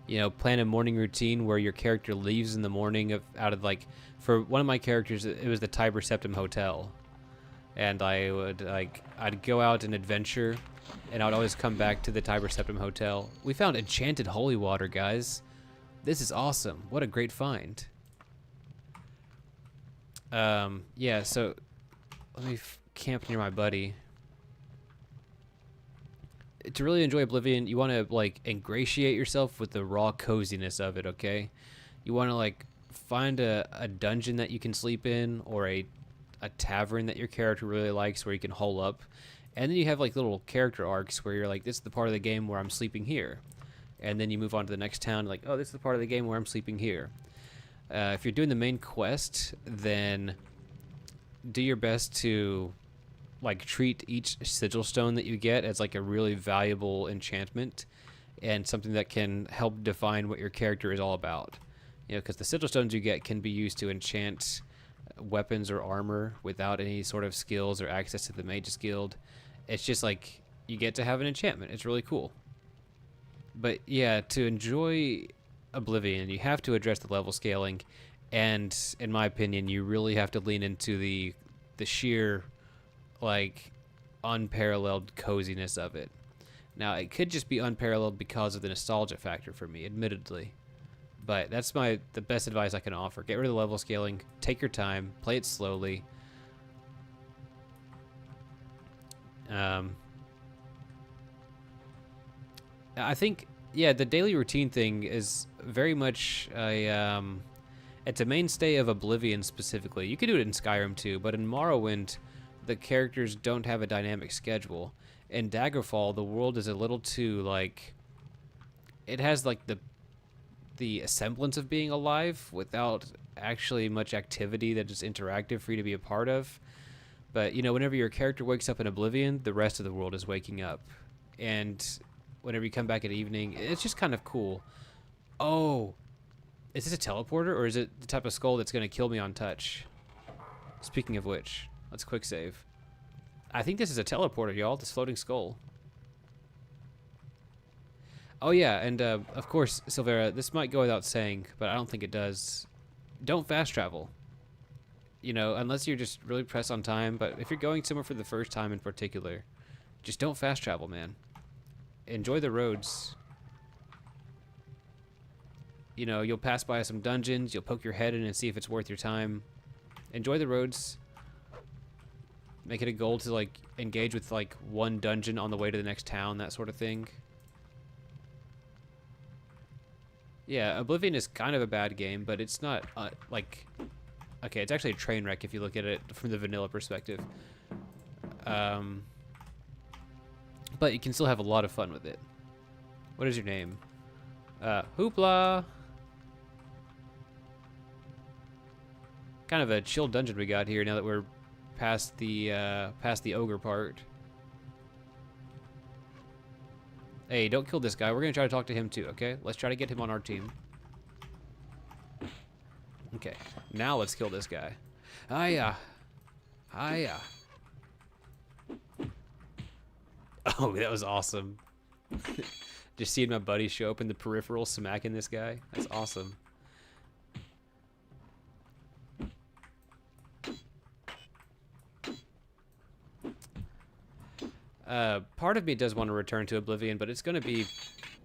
Speaker 1: You know, plan a morning routine where your character leaves in the morning out of like, for one of my characters, it was the Tiber Septim Hotel. And I'd go out and adventure, and I would always come back to the Tiber Septim Hotel. We found enchanted holy water, guys. This is awesome. What a great find. Yeah, so let me camp near my buddy. To really enjoy Oblivion, you want to like ingratiate yourself with the raw coziness of it, okay? You want to like find a dungeon that you can sleep in, or a tavern that your character really likes where you can hole up. And then you have like little character arcs where you're like, this is the part of the game where I'm sleeping here. And then you move on to the next town, like, oh, this is the part of the game where I'm sleeping here. If you're doing the main quest, then do your best to like treat each sigil stone that you get as like a really valuable enchantment and something that can help define what your character is all about. You know, because the sigil stones you get can be used to enchant weapons or armor without any sort of skills or access to the Mage's Guild. It's just like you get to have an enchantment. It's really cool. But yeah, to enjoy Oblivion, you have to address the level scaling, and in my opinion, you really have to lean into the sheer like unparalleled coziness of it. Now, it could just be unparalleled because of the nostalgia factor for me, admittedly. But that's the best advice I can offer. Get rid of the level scaling, take your time, play it slowly. I think, yeah, the daily routine thing is very much it's a mainstay of Oblivion specifically. You could do it in Skyrim too, but in Morrowind, the characters don't have a dynamic schedule. In Daggerfall, the world is a little too like, it has like the semblance of being alive without actually much activity that is interactive for you to be a part of. But, you know, whenever your character wakes up in Oblivion, the rest of the world is waking up. And whenever you come back at evening, it's just kind of cool. Oh, is this a teleporter, or is it the type of skull that's going to kill me on touch? Speaking of which, let's quick save. I think this is a teleporter, y'all, this floating skull. Oh yeah, and of course, Silvera, this might go without saying, but I don't think it does. Don't fast travel. You know, unless you're just really pressed on time, but if you're going somewhere for the first time in particular, just don't fast travel, man. Enjoy the roads. You know, you'll pass by some dungeons, you'll poke your head in and see if it's worth your time. Enjoy the roads. Make it a goal to, like, engage with, like, one dungeon on the way to the next town, that sort of thing. Yeah, Oblivion is kind of a bad game, but it's not, like... Okay, it's actually a train wreck if you look at it from the vanilla perspective. But you can still have a lot of fun with it. What is your name? Hoopla! Kind of a chill dungeon we got here now that we're past the ogre part. Hey, don't kill this guy. We're gonna try to talk to him too, okay? Let's try to get him on our team. Okay, now let's kill this guy. Hiya. Hiya. Oh, that was awesome. Just seeing my buddy show up in the peripheral smacking this guy. That's awesome. Part of me does want to return to Oblivion, but it's going to be,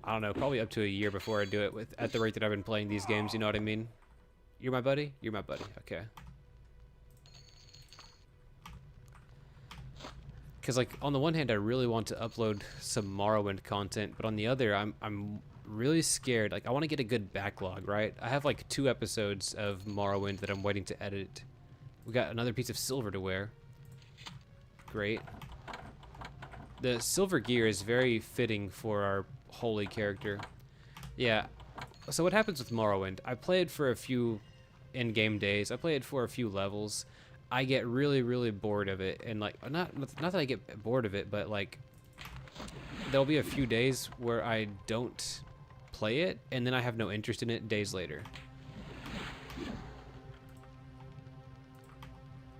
Speaker 1: I don't know, probably up to a year before I do it at the rate that I've been playing these games, you know what I mean? You're my buddy? You're my buddy, okay. Because, like, on the one hand, I really want to upload some Morrowind content, but on the other, I'm really scared. Like, I want to get a good backlog, right? I have, like, 2 episodes of Morrowind that I'm waiting to edit. We got another piece of silver to wear. Great. The silver gear is very fitting for our holy character. Yeah. So what happens with Morrowind? I play it for a few in-game days. I play it for a few levels. I get really, really bored of it, and like not that I get bored of it, but like there'll be a few days where I don't play it, and then I have no interest in it days later.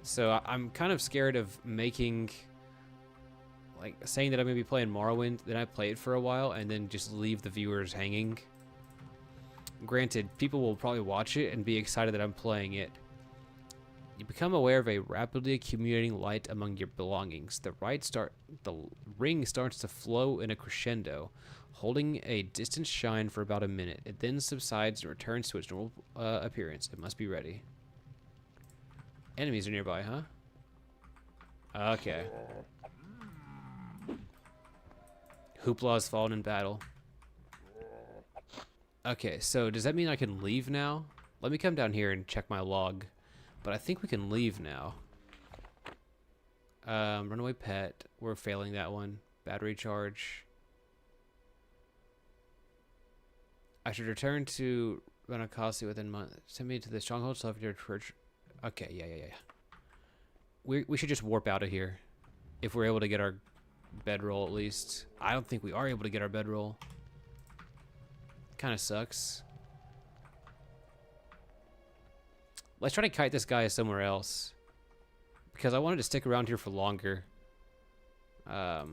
Speaker 1: So I'm kind of scared of making, like, saying that I'm gonna be playing Morrowind, then I play it for a while, and then just leave the viewers hanging. Granted, people will probably watch it and be excited that I'm playing it. You become aware of a rapidly accumulating light among your belongings. The ring starts to flow in a crescendo, holding a distant shine for about a minute. It then subsides and returns to its normal appearance. It must be ready. Enemies are nearby, huh? Okay. Hoopla has fallen in battle. Okay, so does that mean I can leave now? Let me come down here and check my log. But I think we can leave now. Runaway pet. We're failing that one. Battery charge. I should return to Cosmi within a month. Send me to the stronghold so your church. Okay, yeah. We should just warp out of here. If we're able to get our bedroll at least. I don't think we are able to get our bedroll. Kind of sucks. Let's try to kite this guy somewhere else. Because I wanted to stick around here for longer. Like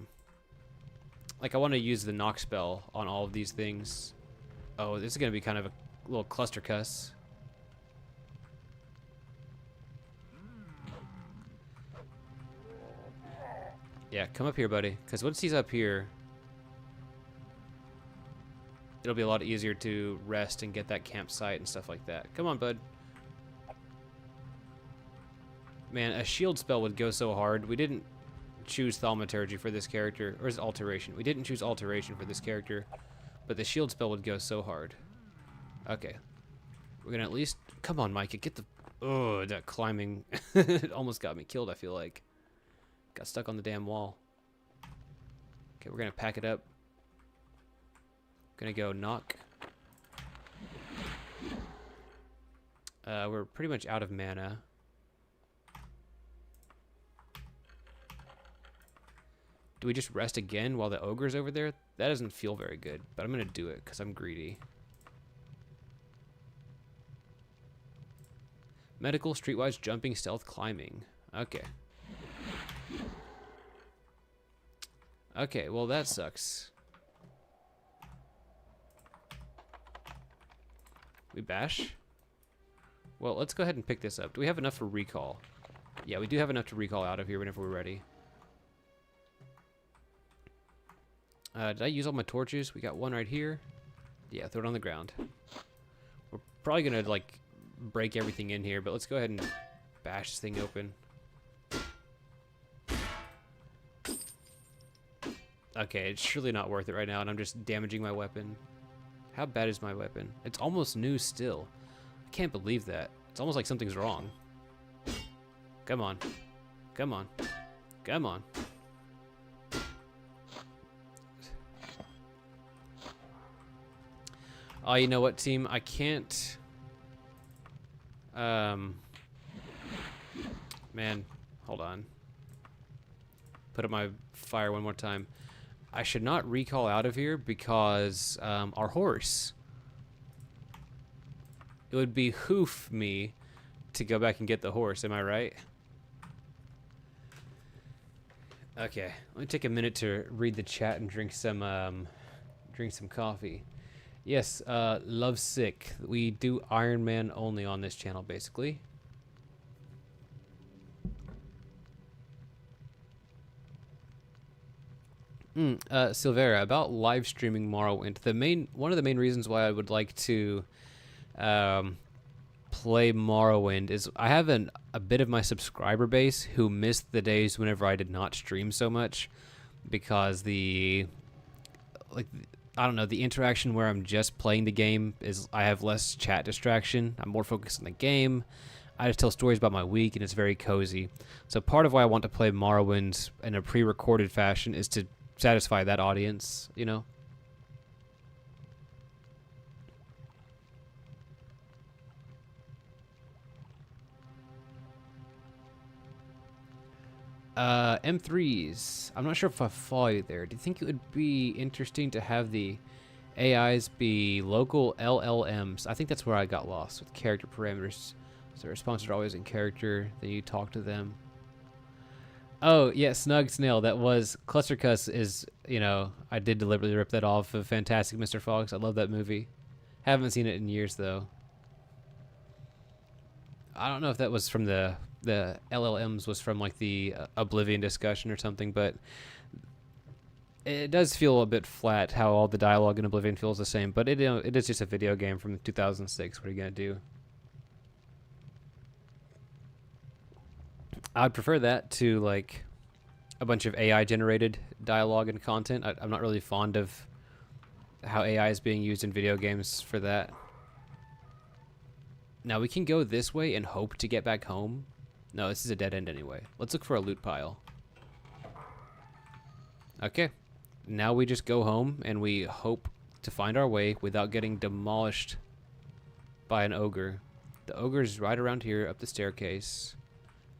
Speaker 1: I want to use the knock spell on all of these things. Oh, this is going to be kind of a little cluster cuss. Yeah, come up here, buddy. Because once he's up here, it'll be a lot easier to rest and get that campsite and stuff like that. Come on, bud. Man, a shield spell would go so hard. We didn't choose thaumaturgy for this character. Or is it alteration? We didn't choose alteration for this character. But the shield spell would go so hard. Okay. We're going to at least... Come on, Micah. Get the... Oh, that climbing... It almost got me killed, I feel like. Got stuck on the damn wall. Okay, we're going to pack it up. Gonna go knock. We're pretty much out of mana. Do we just rest again while the ogre's over there? That doesn't feel very good, but I'm gonna do it because I'm greedy. Medical, streetwise, jumping, stealth, climbing. Okay. Okay, well that sucks. We bash? Well, let's go ahead and pick this up. Do we have enough for recall? Yeah, we do have enough to recall out of here whenever we're ready. Did I use all my torches? We got one right here. Yeah, throw it on the ground. We're probably gonna, like, break everything in here, but let's go ahead and bash this thing open. Okay, it's surely not worth it right now, and I'm just damaging my weapon. How bad is my weapon? It's almost new still. I can't believe that. It's almost like something's wrong. Come on. Come on. Come on. Oh, you know what, team? I can't... Man, hold on. Put up my fire one more time. I should not recall out of here because our horse. It would behoove me to go back and get the horse. Am I right? Okay, let me take a minute to read the chat and drink some coffee. Yes, Love Sick. We do Ironman only on this channel, basically. Silvera, about live streaming Morrowind. One of the main reasons why I would like to play Morrowind is I have a bit of my subscriber base who missed the days whenever I did not stream so much because I don't know, the interaction where I'm just playing the game is I have less chat distraction. I'm more focused on the game. I just tell stories about my week, and it's very cozy. So part of why I want to play Morrowind in a pre-recorded fashion is to satisfy that audience, you know? M3s. I'm not sure if I follow you there. Do you think it would be interesting to have the AIs be local LLMs? I think that's where I got lost with character parameters. So responses are always in character, then you talk to them. Oh, yeah, Snug Snail. That was Clustercuss is, you know, I did deliberately rip that off of Fantastic Mr. Fox. I love that movie. Haven't seen it in years though. I don't know if that was from the LLMs was from like the Oblivion discussion or something, but it does feel a bit flat how all the dialogue in Oblivion feels the same. But it is just a video game from 2006. What are you gonna do? I'd prefer that to like a bunch of AI generated dialogue and content. I'm not really fond of how AI is being used in video games for that. Now we can go this way and hope to get back home. No, this is a dead end anyway. Let's look for a loot pile. Okay. Now we just go home and we hope to find our way without getting demolished by an ogre. The ogre's right around here up the staircase.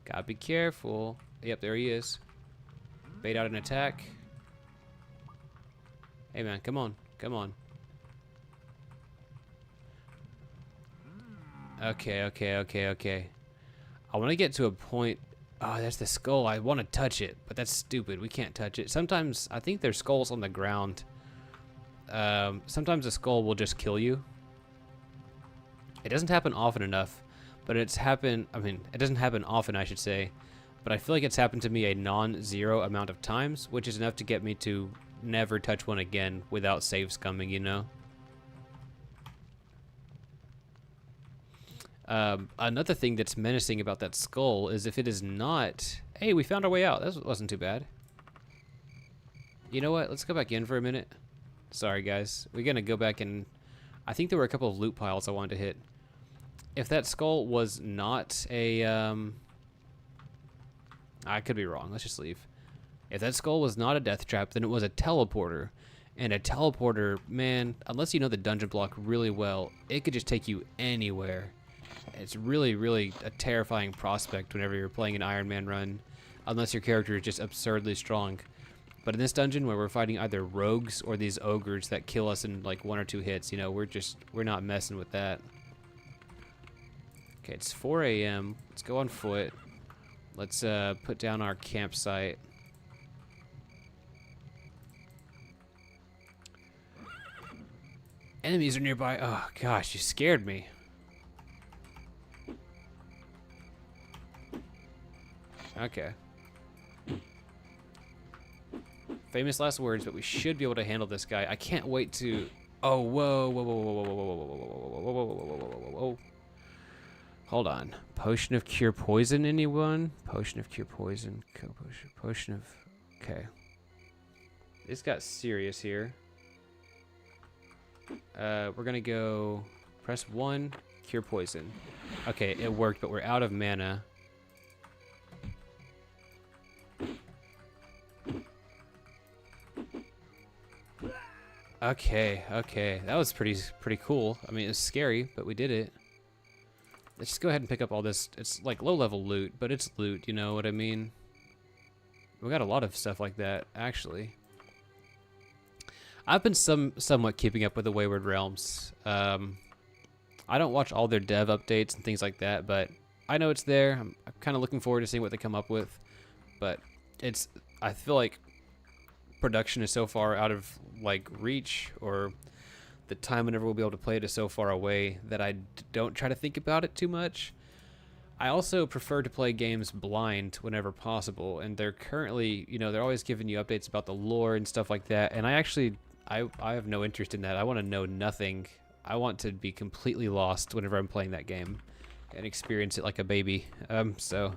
Speaker 1: Gotta be careful. Yep, there he is. Bait out an attack. Hey man, come on. Come on. Okay. I want to get to a point. Oh, there's the skull. I want to touch it, but that's stupid. We can't touch it. Sometimes, I think there's skulls on the ground. Sometimes a skull will just kill you. It doesn't happen often enough, but it doesn't happen often, I should say. But I feel like it's happened to me a non-zero amount of times, which is enough to get me to never touch one again without saves coming, you know? Another thing that's menacing about that skull is if it is not... Hey, we found our way out. That wasn't too bad. You know what? Let's go back in for a minute. Sorry, guys. We're going to go back and... I think there were a couple of loot piles I wanted to hit. If that skull was not a... I could be wrong. Let's just leave. If that skull was not a death trap, then it was a teleporter. And a teleporter, man, unless you know the dungeon block really well, it could just take you anywhere. It's really, really a terrifying prospect whenever you're playing an Ironman run, unless your character is just absurdly strong. But in this dungeon where we're fighting either rogues or these ogres that kill us in like 1 or 2 hits, you know, we're not messing with that. Okay, it's 4 a.m. Let's go on foot. Let's put down our campsite. Enemies are nearby. Oh gosh, you scared me. Okay. Famous last words, but we should be able to handle this guy. I can't wait to... Oh, whoa, whoa, whoa, whoa, whoa, whoa, whoa, whoa, whoa, whoa, whoa, whoa, whoa, whoa. Hold on. Potion of cure poison, anyone? Potion of cure poison. Potion of... Okay. This got serious here. We're gonna go... Press 1, cure poison. Okay, it worked, but we're out of mana. Okay. That was pretty cool. I mean, it was scary, but we did it. Let's just go ahead and pick up all this. It's like low-level loot, but it's loot, you know what I mean? We got a lot of stuff like that, actually. I've been somewhat keeping up with the Wayward Realms. I don't watch all their dev updates and things like that, but I know it's there. I'm kind of looking forward to seeing what they come up with. But I feel like production is so far out of like reach, or the time whenever we'll be able to play it is so far away that I don't try to think about it too much. I also prefer to play games blind whenever possible, and they're currently, you know, they're always giving you updates about the lore and stuff like that, and I have no interest in that. I want to know nothing. I want to be completely lost whenever I'm playing that game and experience it like a baby. So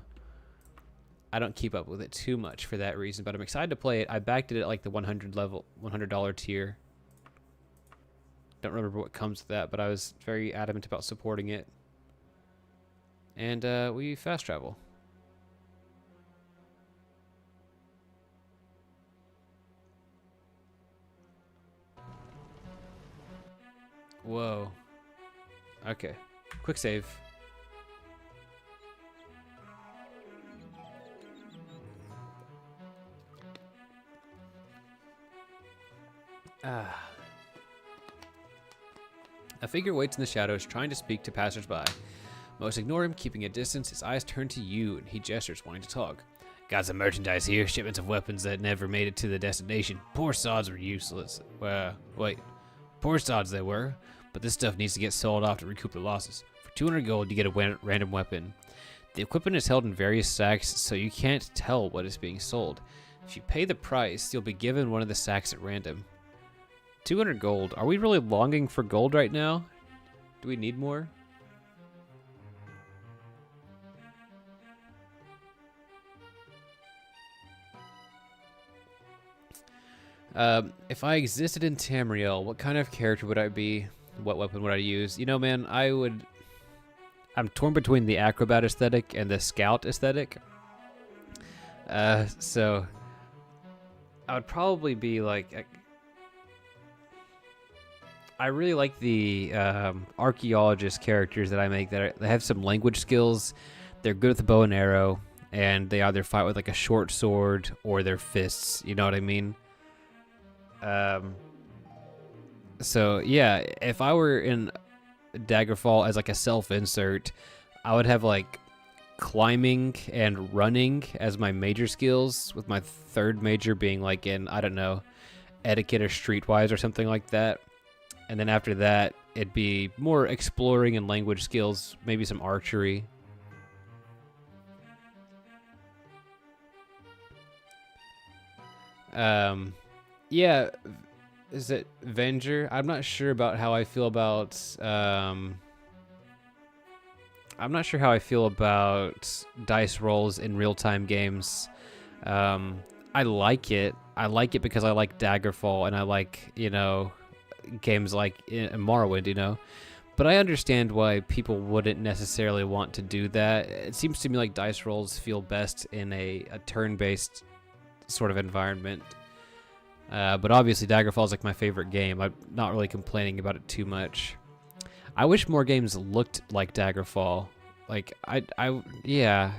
Speaker 1: I don't keep up with it too much for that reason, but I'm excited to play it. I backed it at like the $100 tier. Don't remember what comes with that, but I was very adamant about supporting it. And we fast travel. Whoa. Okay. Quick save. A figure waits in the shadows, trying to speak to passersby. Most ignore him, keeping a distance. His eyes turn to you, and he gestures, wanting to talk. Got some merchandise here, shipments of weapons that never made it to the destination. Poor sods were useless. Wait. Poor sods they were. but this stuff needs to get sold off to recoup the losses. For 200 gold, you get a random weapon. The equipment is held in various sacks, so you can't tell what is being sold. If you pay the price, you'll be given one of the sacks at random. 200 gold. Are we really longing for gold right now? Do we need more? If I existed in Tamriel, what kind of character would I be? What weapon would I use? You know, man, I'm torn between the acrobat aesthetic and the scout aesthetic. So I would probably be like, I really like the archaeologist characters that I make that have some language skills. They're good with the bow and arrow, and they either fight with like a short sword or their fists. You know what I mean? So yeah, if I were in Daggerfall as like a self-insert, I would have like climbing and running as my major skills, with my third major being like in, I don't know, etiquette or streetwise or something like that. And then after that, it'd be more exploring and language skills, maybe some archery. Yeah, is it Venger? I'm not sure about how I feel about dice rolls in real-time games. I like it. I like it because I like Daggerfall and I like, you know, games like in Morrowind, you know. But I understand why people wouldn't necessarily want to do that. It seems to me like dice rolls feel best in a turn-based sort of environment. But obviously Daggerfall is like my favorite game. I'm not really complaining about it too much. I wish more games looked like Daggerfall. Like, yeah.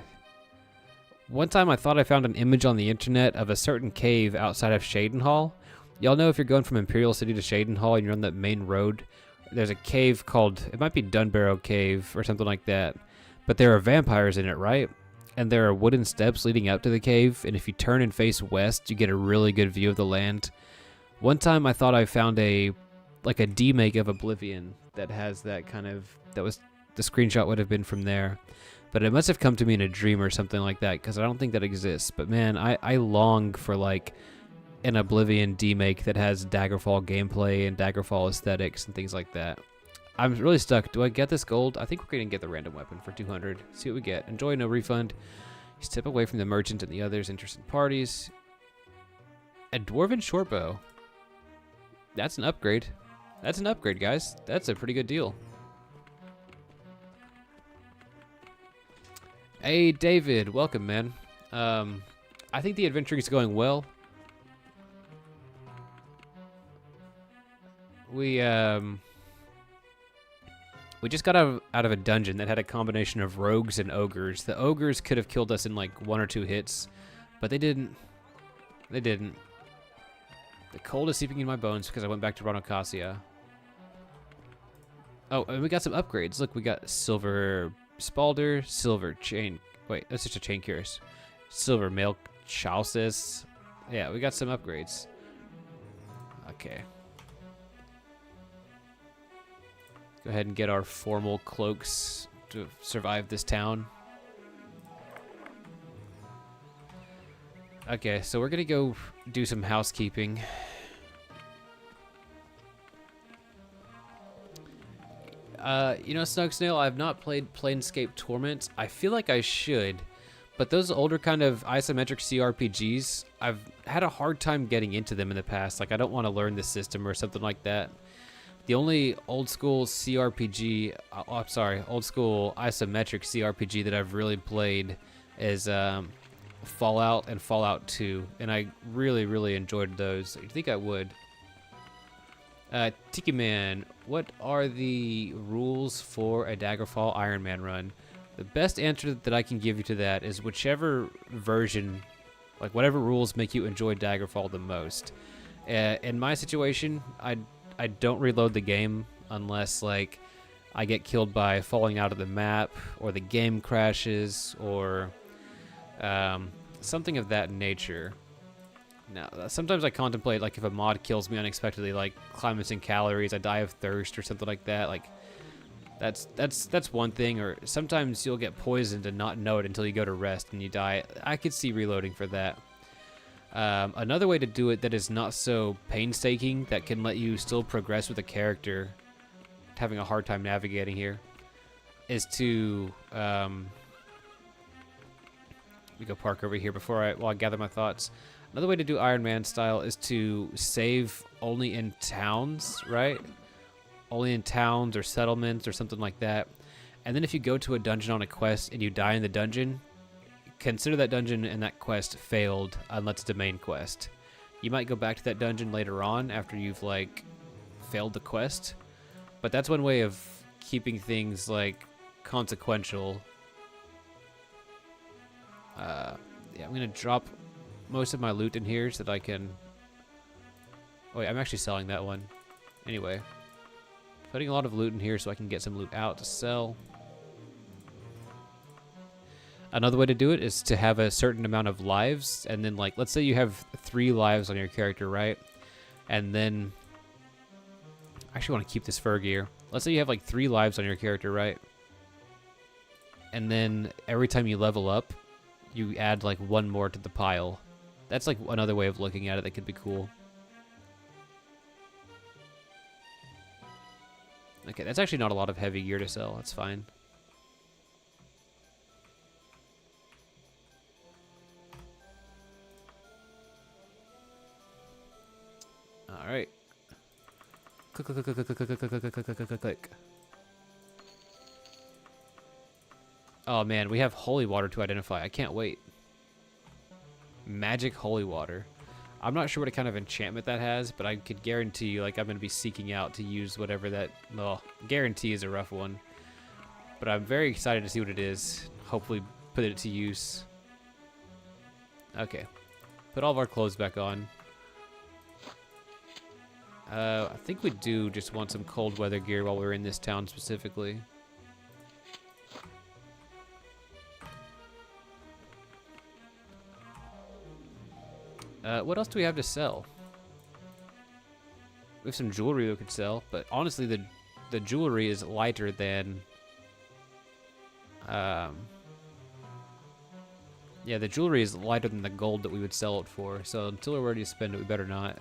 Speaker 1: One time I thought I found an image on the internet of a certain cave outside of Shadenhall. Y'all know if you're going from Imperial City to Shadenhall and you're on that main road, there's a cave called, it might be Dunbarrow Cave or something like that. But there are vampires in it, right? And there are wooden steps leading up to the cave, and if you turn and face west, you get a really good view of the land. One time I thought I found a demake of Oblivion that has that kind of, the screenshot would have been from there. But it must have come to me in a dream or something like that, because I don't think that exists. But man, I long for like an Oblivion demake that has Daggerfall gameplay and Daggerfall aesthetics and things like that. I'm really stuck. Do I get this gold? I think we're going to get the random weapon for 200. See what we get. Enjoy, no refund. You step away from the merchant and the others interested parties. A dwarven shortbow. That's an upgrade. That's an upgrade, guys. That's a pretty good deal. Hey, David. Welcome, man. I think the adventuring is going well. We just got out of a dungeon that had a combination of rogues and ogres. The ogres could have killed us in like 1 or 2 hits, but they didn't. They didn't. The cold is seeping in my bones because I went back to Ranocasia. Oh, and we got some upgrades. Look, we got silver spalder, silver chain. Wait, that's just a chain curious. Silver mail chalices. Yeah, we got some upgrades. Okay. Go ahead and get our formal cloaks to survive this town. Okay, so we're gonna go do some housekeeping. You know, Snug Snail, I've not played Planescape Torment. I feel like I should, but those older kind of isometric CRPGs, I've had a hard time getting into them in the past. Like, I don't want to learn the system or something like that. The only old school CRPG, old school isometric CRPG that I've really played is Fallout and Fallout 2, and I really, really enjoyed those. I think I would. Tiki Man, what are the rules for a Daggerfall Ironman run? The best answer that I can give you to that is whichever version, like whatever rules make you enjoy Daggerfall the most. In my situation, I don't reload the game unless like I get killed by falling out of the map or the game crashes or something of that nature. Now, sometimes I contemplate, like, if a mod kills me unexpectedly, like, climating calories, I die of thirst or something like that. Like, that's one thing. Or sometimes you'll get poisoned and not know it until you go to rest and you die. I could see reloading for that. Another way to do it that is not so painstaking, that can let you still progress with a character, having a hard time navigating here, is to let me go park over here while I gather my thoughts. Another way to do Iron Man style is to save only in towns, right? Only in towns or settlements or something like that. And then if you go to a dungeon on a quest and you die in the dungeon, consider that dungeon and that quest failed unless it's a main quest. You might go back to that dungeon later on after you've, like, failed the quest. But that's one way of keeping things, like, consequential. Yeah, I'm going to drop most of my loot in here so that I can... Oh, wait, I'm actually selling that one. Anyway. Putting a lot of loot in here so I can get some loot out to sell. Another way to do it is to have a certain amount of lives, and then, like, let's say you have 3 lives on your character, right? And then... I actually want to keep this fur gear. Let's say you have, like, 3 lives on your character, right? And then every time you level up, you add, like, 1 more to the pile. That's, like, another way of looking at it that could be cool. Okay, that's actually not a lot of heavy gear to sell. That's fine. All right. Click, click, click, click, click, click, click, click, click, click, click, click. Oh man, we have holy water to identify. I can't wait. Magic holy water. I'm not sure what kind of enchantment that has, but I could guarantee you, like, I'm going to be seeking out to use whatever that... Well, guarantee is a rough one. But I'm very excited to see what it is. Hopefully put it to use. Okay. Put all of our clothes back on. I think we do just want some cold weather gear while we're in this town specifically. What else do we have to sell? We have some jewelry we could sell, but honestly, the jewelry is lighter than... yeah, the jewelry is lighter than the gold that we would sell it for, so until we're ready to spend it, we better not.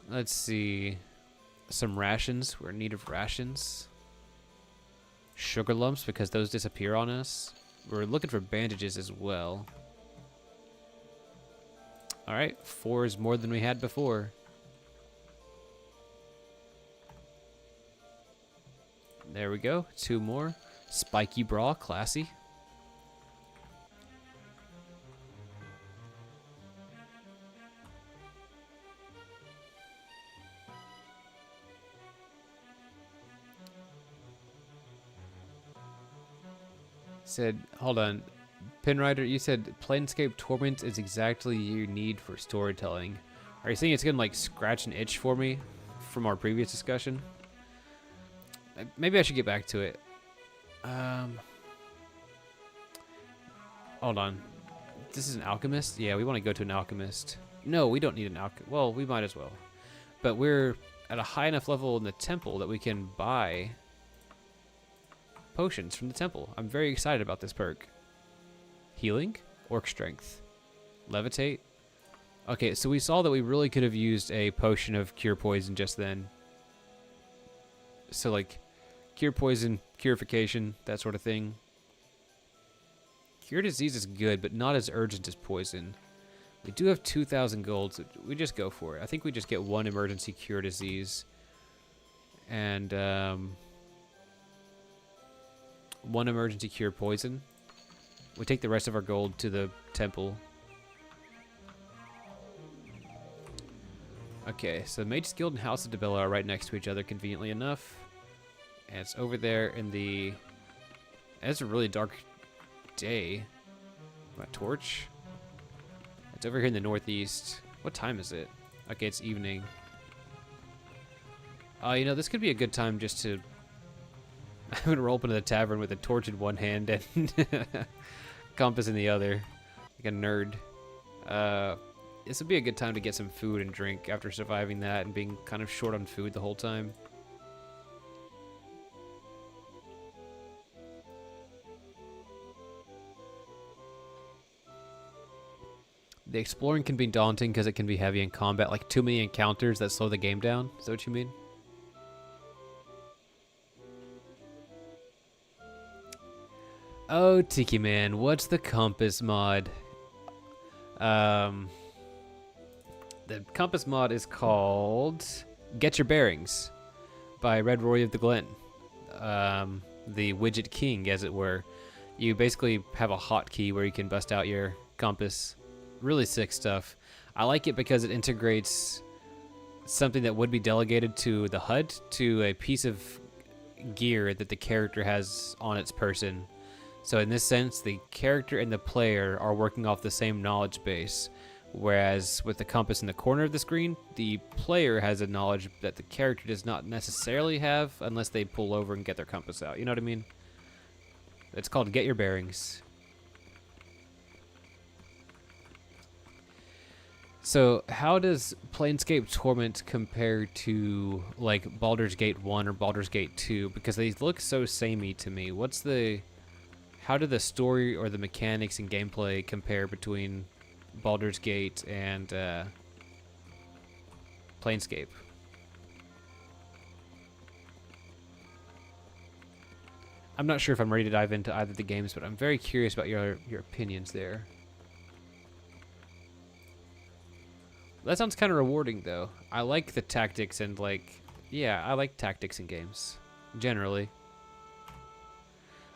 Speaker 1: Let's see. Some rations. We're in need of rations. Sugar lumps, because those disappear on us. We're looking for bandages as well. Alright, 4 is more than we had before. There we go, 2 more. Spiky bra, classy. Said, hold on, Pinrider, you said Planescape Torment is exactly your need for storytelling. Are you saying it's gonna, like, scratch an itch for me from our previous discussion? Maybe I should get back to it. Hold on. This is an alchemist? Yeah, we want to go to an alchemist. No, we don't need an alchemist. Well, we might as well. But we're at a high enough level in the temple that we can buy potions from the temple. I'm very excited about this perk. Healing? Orc strength. Levitate? Okay, so we saw that we really could have used a potion of cure poison just then. So, like, cure poison, purification, that sort of thing. Cure disease is good, but not as urgent as poison. We do have 2,000 gold, so we just go for it. I think we just get 1 emergency cure disease. And, 1 emergency cure poison. We take the rest of our gold to the temple. Okay, so Mage's Guild and House of Debella are right next to each other, conveniently enough. And it's over there in the... It's a really dark day. My torch? It's over here in the northeast. What time is it? Okay, it's evening. You know, this could be a good time just to I'm gonna roll up into the tavern with a torch in one hand and compass in the other, like a nerd. This would be a good time to get some food and drink after surviving that and being kind of short on food the whole time. The exploring can be daunting because it can be heavy in combat, like too many encounters that slow the game down. Is that what you mean? Oh, Tiki Man, what's the compass mod? The compass mod is called Get Your Bearings by Red Roy of the Glen. The widget king, as it were. You basically have a hotkey where you can bust out your compass. Really sick stuff. I like it because it integrates something that would be delegated to the HUD to a piece of gear that the character has on its person. So in this sense, the character and the player are working off the same knowledge base, whereas with the compass in the corner of the screen, the player has a knowledge that the character does not necessarily have unless they pull over and get their compass out. You know what I mean? It's called Get Your Bearings. So how does Planescape Torment compare to like Baldur's Gate 1 or Baldur's Gate 2? Because they look so samey to me. How do the story or the mechanics and gameplay compare between Baldur's Gate and Planescape? I'm not sure if I'm ready to dive into either of the games, but I'm very curious about your opinions there. That sounds kind of rewarding, though. I like the tactics and, like, yeah, I like tactics in games, generally.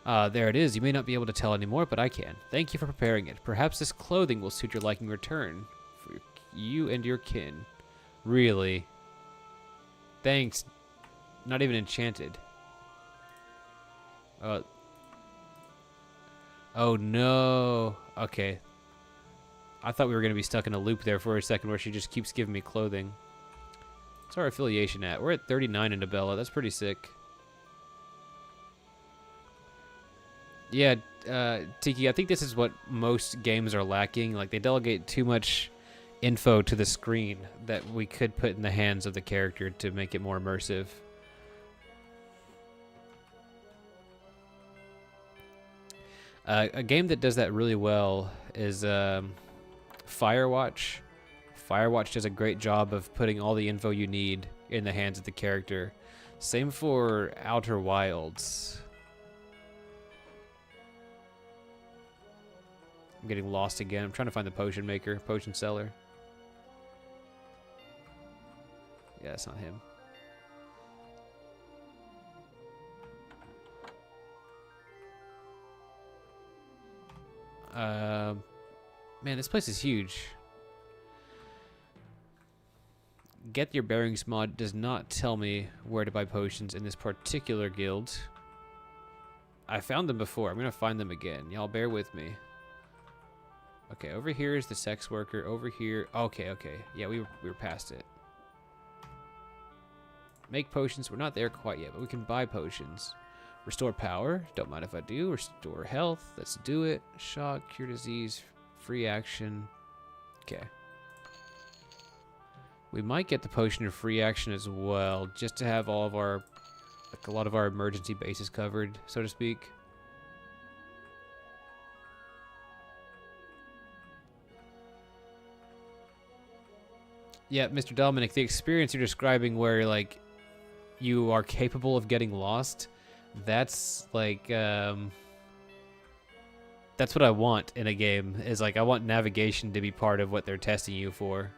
Speaker 1: There it is. You may not be able to tell anymore, but I can. Thank you for preparing it. Perhaps this clothing will suit your liking in return. For you and your kin. Really? Thanks. Not even enchanted. Oh, no. Okay. I thought we were going to be stuck in a loop there for a second where she just keeps giving me clothing. What's our affiliation at? We're at 39 in Abella. That's pretty sick. Yeah, Tiki, I think this is what most games are lacking. Like, they delegate too much info to the screen that we could put in the hands of the character to make it more immersive. A game that does that really well is Firewatch. Firewatch does a great job of putting all the info you need in the hands of the character. Same for Outer Wilds. I'm getting lost again. I'm trying to find the potion maker, potion seller. Yeah, that's not him. Man, this place is huge. Get Your Bearings mod does not tell me where to buy potions in this particular guild. I found them before. I'm going to find them again. Y'all bear with me. Okay, over here is the sex worker. Over here. Okay. Yeah, we were past it. Make potions. We're not there quite yet, but we can buy potions. Restore power. Don't mind if I do. Restore health. Let's do it. Shock. Cure disease. Free action. Okay. We might get the potion of free action as well, just to have all of our, like, a lot of our emergency bases covered, so to speak. Yeah, Mr. Dominic, the experience you're describing where, like, you are capable of getting lost, that's, like, that's what I want in a game, is, like, I want navigation to be part of what they're testing you for.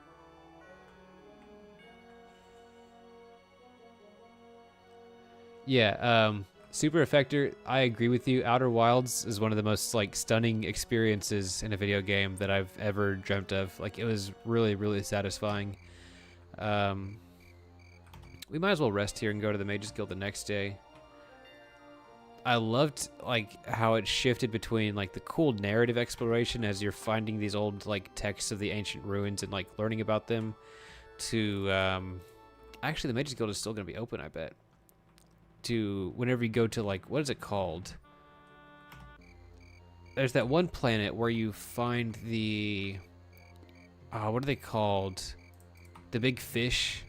Speaker 1: Yeah, Super Effector, I agree with you. Outer Wilds is one of the most, like, stunning experiences in a video game that I've ever dreamt of. Like, it was really, really satisfying. We might as well rest here and go to the Mages Guild the next day. I loved, like, how it shifted between, like, the cool narrative exploration as you're finding these old, like, texts of the ancient ruins and, like, learning about them to, actually, the Mages Guild is still going to be open, I bet. to whenever you go to like, what is it called? There's that one planet where you find the, what are they called? The big fish.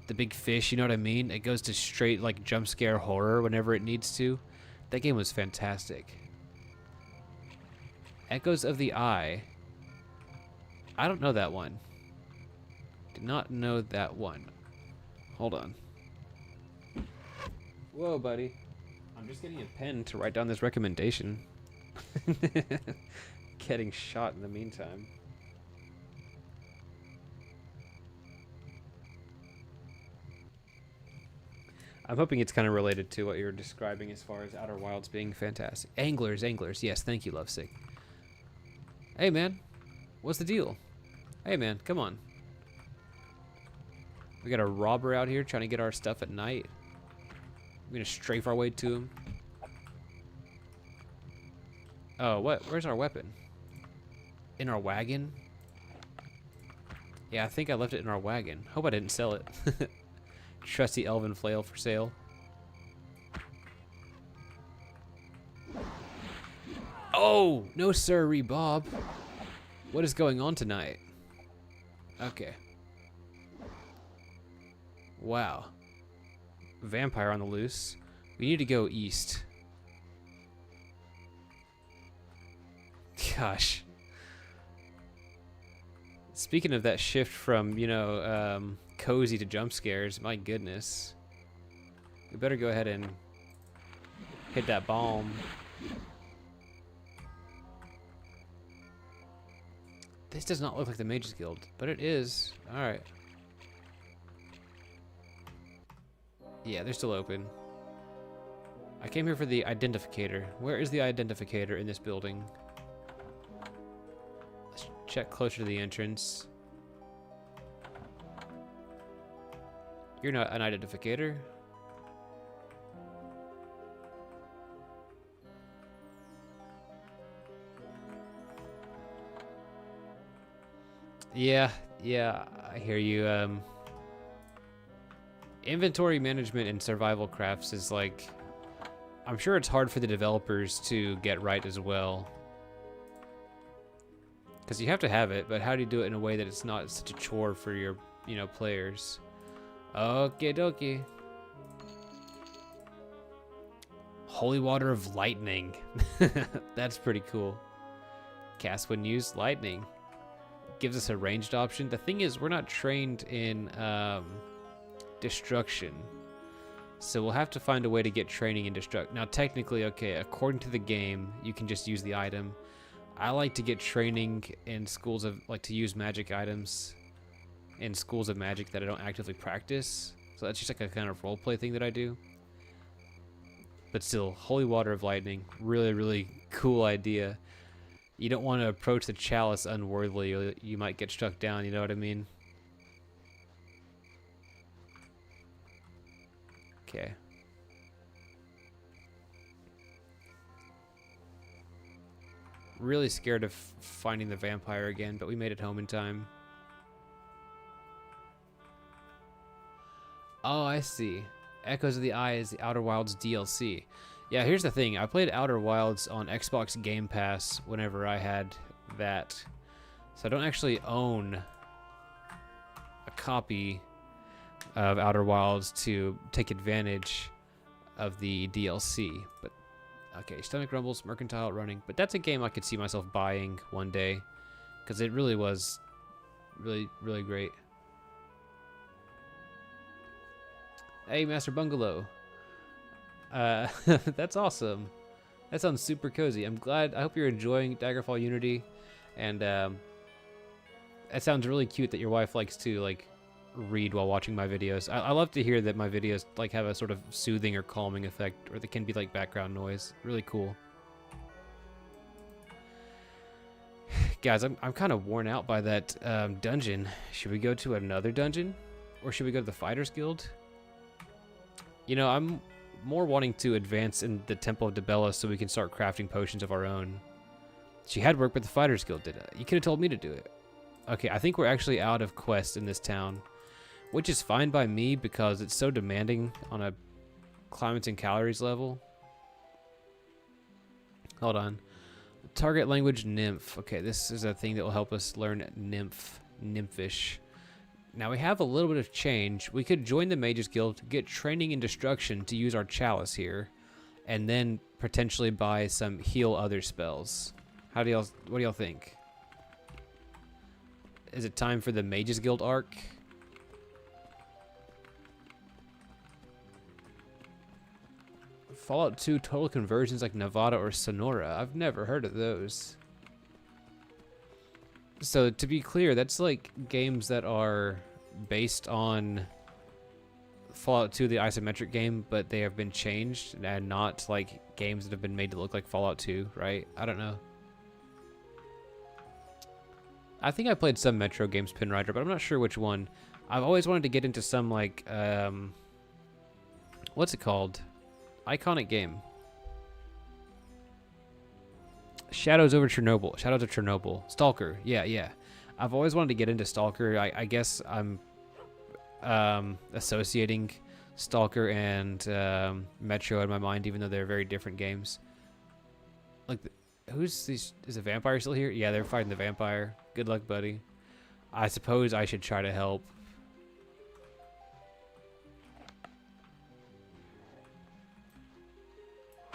Speaker 1: The big fish, you know what I mean? It goes to straight like jump scare horror whenever it needs to. That game was fantastic. Echoes of the Eye. I don't know that one. Did not know that one. Hold on. Whoa, buddy. I'm just getting a pen to write down this recommendation. Getting shot in the meantime. I'm hoping it's kind of related to what you're describing as far as Outer Wilds being fantastic. Anglers. Yes, thank you, Lovesick. Hey, man. What's the deal? Hey, man, come on. We got a robber out here trying to get our stuff at night. We're gonna strafe our way to him. Oh, what? Where's our weapon? In our wagon? Yeah, I think I left it in our wagon. Hope I didn't sell it. Trusty elven flail for sale. Oh, no sirree, Bob. What is going on tonight? Okay. Wow. Vampire on the loose. We need to go east. Gosh. Speaking of that shift from, you know, cozy to jump scares, my goodness. We better go ahead and hit that bomb. This does not look like the Mages Guild, but it is. Alright. Yeah, they're still open. I came here for the identificator. Where is the identificator in this building? Let's check closer to the entrance. You're not an identificator. Yeah, I hear you. Inventory management in survival crafts is like, I'm sure it's hard for the developers to get right as well. Because you have to have it, but how do you do it in a way that it's not such a chore for your, you know, players? Okie dokie. Holy Water of Lightning. That's pretty cool. Cast when used, lightning. Gives us a ranged option. The thing is, we're not trained in destruction. So we'll have to find a way to get training in destruct. Now technically, okay, according to the game, you can just use the item. I like to get training in schools of, like, to use magic items in schools of magic that I don't actively practice. So that's just like a kind of roleplay thing that I do. But still, Holy Water of Lightning, really, really cool idea. You don't want to approach the chalice unworthily, or you might get struck down, you know what I mean? Okay. Really scared of finding the vampire again, but we made it home in time. Oh, I see. Echoes of the Eye is the Outer Wilds DLC. Yeah, here's the thing. I played Outer Wilds on Xbox Game Pass whenever I had that. So I don't actually own a copy of Outer Wilds to take advantage of the DLC. But okay, Stomach Rumbles, Mercantile Running. But that's a game I could see myself buying one day, because it really was really, really great. Hey, Master Bungalow. That's awesome. That sounds super cozy. I'm glad. I hope you're enjoying Daggerfall Unity, and it sounds really cute that your wife likes to like read while watching my videos. I love to hear that my videos like have a sort of soothing or calming effect, or they can be like background noise. Really cool. Guys, I'm kind of worn out by that dungeon. Should we go to another dungeon, or should we go to the Fighters Guild? You know, I'm more wanting to advance in the Temple of Dibella so we can start crafting potions of our own. She had work with the Fighters Guild, did it? You could have told me to do it. Okay, I think we're actually out of quests in this town, which is fine by me because it's so demanding on a climate and calories level. Hold on. Target language nymph. Okay, this is a thing that will help us learn nymphish. Now we have a little bit of change. We could join the Mages Guild, get training in destruction to use our chalice here, and then potentially buy some heal other spells. What do y'all think? Is it time for the Mages Guild arc? Fallout 2 total conversions like Nevada or Sonora. I've never heard of those. So to be clear, that's like games that are based on Fallout 2, the isometric game, but they have been changed and not like games that have been made to look like Fallout 2, right? I don't know. I think I played some Metro games, Pinrider, but I'm not sure which one. I've always wanted to get into some like, what's it called? Iconic game. Shadows over Chernobyl. Shadows of Chernobyl. Stalker. Yeah. I've always wanted to get into Stalker. I guess I'm associating Stalker and Metro in my mind, even though they're very different games. Like, who's these? Is the vampire still here? Yeah, they're fighting the vampire. Good luck, buddy. I suppose I should try to help.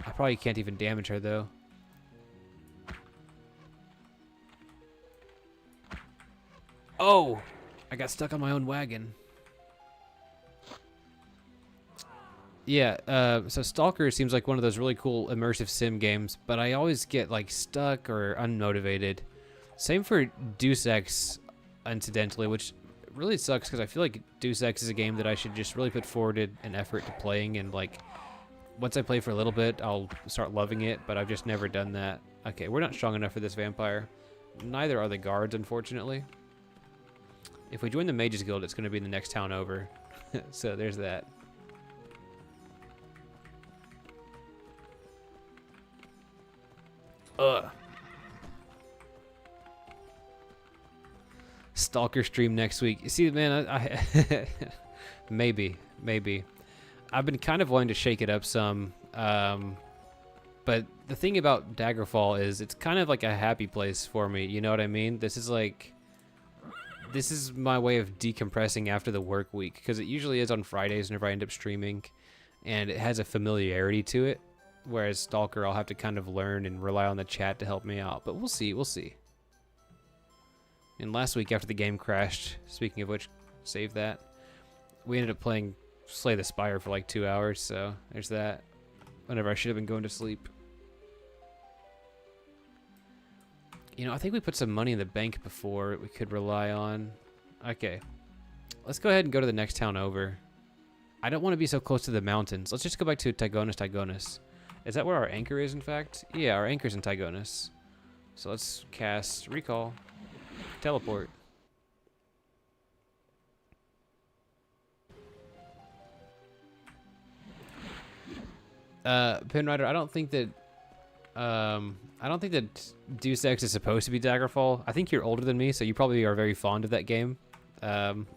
Speaker 1: I probably can't even damage her, though. Oh! I got stuck on my own wagon. Yeah, so Stalker seems like one of those really cool immersive sim games, but I always get, like, stuck or unmotivated. Same for Deus Ex, incidentally, which really sucks because I feel like Deus Ex is a game that I should just really put forward an effort to playing, and, like, once I play for a little bit, I'll start loving it, but I've just never done that. Okay, we're not strong enough for this vampire. Neither are the guards, unfortunately. If we join the Mages Guild, it's going to be the next town over. So there's that. Ugh. Stalker stream next week. You see, man, I maybe. I've been kind of wanting to shake it up some, but the thing about Daggerfall is it's kind of like a happy place for me, you know what I mean? This is my way of decompressing after the work week, because it usually is on Fridays whenever I end up streaming, and it has a familiarity to it, whereas Stalker I'll have to kind of learn and rely on the chat to help me out, but we'll see. And last week after the game crashed, speaking of which, save that, we ended up playing Slay the Spire for like 2 hours, so there's that. Whenever I should have been going to sleep. You know, I think we put some money in the bank before we could rely on. Okay. Let's go ahead and go to the next town over. I don't want to be so close to the mountains. Let's just go back to Tygonus. Is that where our anchor is, in fact? Yeah, our anchor's in Tygonus. So let's cast Recall. Teleport. Pinrider, I don't think that Deus Ex is supposed to be Daggerfall. I think you're older than me, so you probably are very fond of that game. No,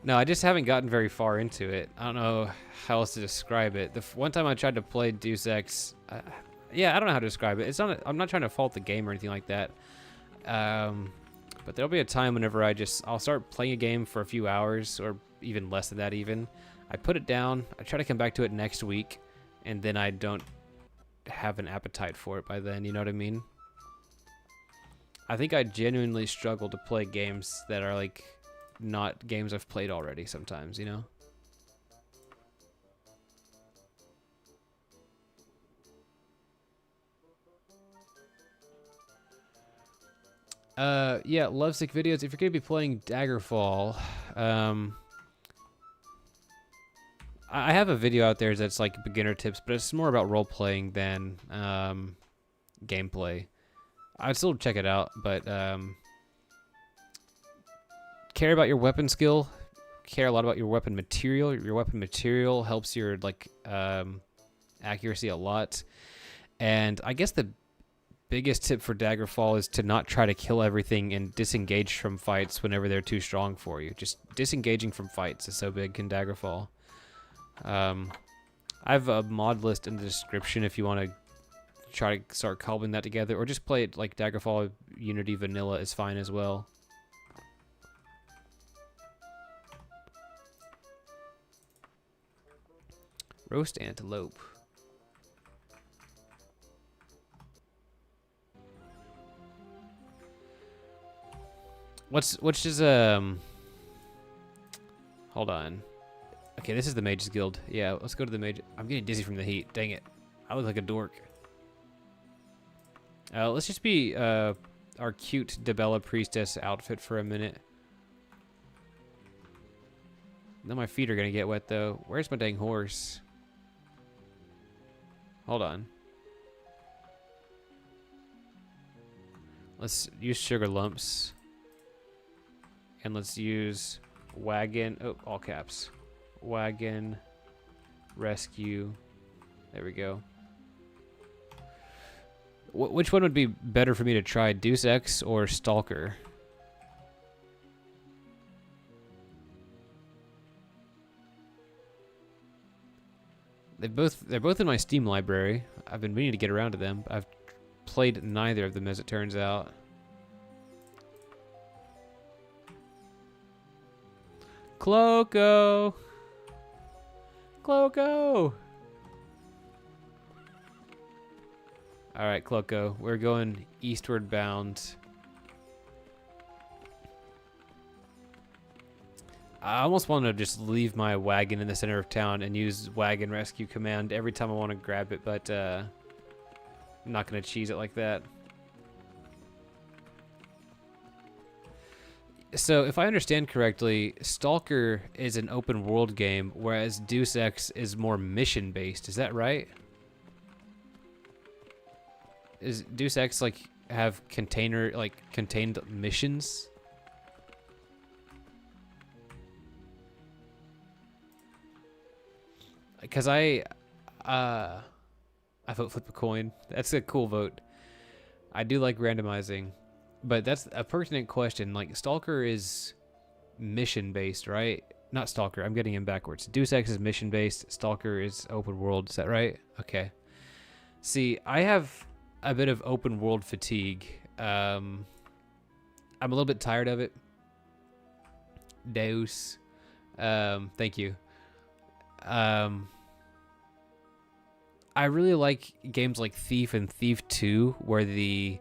Speaker 1: I just haven't gotten very far into it. I don't know how else to describe it. The one time I tried to play Deus Ex, yeah, I don't know how to describe it. I'm not trying to fault the game or anything like that. But there'll be a time whenever I'll start playing a game for a few hours, or even less than that even. I put it down, I try to come back to it next week, and then I don't have an appetite for it by then, you know what I mean? I think I genuinely struggle to play games that are like not games I've played already sometimes, you know? Yeah, Lovesick videos. If you're gonna be playing Daggerfall, I have a video out there that's like beginner tips, but it's more about role playing than gameplay. I'd still check it out, but care about your weapon skill. Care a lot about your weapon material. Your weapon material helps your like accuracy a lot, and I guess the biggest tip for Daggerfall is to not try to kill everything and disengage from fights whenever they're too strong for you. Just disengaging from fights is so big in Daggerfall. I have a mod list in the description if you want to try to start cobbling that together, or just play it like Daggerfall Unity Vanilla is fine as well. Roast antelope. Which is hold on. Okay, this is the Mage's Guild. Yeah, let's go to the Mage. I'm getting dizzy from the heat. Dang it. I look like a dork. Let's just be our cute Debella Priestess outfit for a minute. Now my feet are gonna get wet though. Where's my dang horse? Hold on. Let's use sugar lumps. And let's use wagon. Oh, all caps. Wagon. Rescue. There we go. Which one would be better for me to try? Deus Ex or Stalker? They're both in my Steam library. I've been meaning to get around to them. I've played neither of them as it turns out. Cloco! Cloco! Alright, Cloco. We're going eastward bound. I almost want to just leave my wagon in the center of town and use wagon rescue command every time I want to grab it, but I'm not going to cheese it like that. So, if I understand correctly, Stalker is an open world game, whereas Deus Ex is more mission based. Is that right? Is Deus Ex like have contained missions? Because I vote flip a coin. That's a cool vote. I do like randomizing. But that's a pertinent question. Like, Stalker is mission-based, right? Not Stalker. I'm getting him backwards. Deus Ex is mission-based. Stalker is open world. Is that right? Okay. See, I have a bit of open world fatigue. I'm a little bit tired of it. Deus. Thank you. I really like games like Thief and Thief 2, where the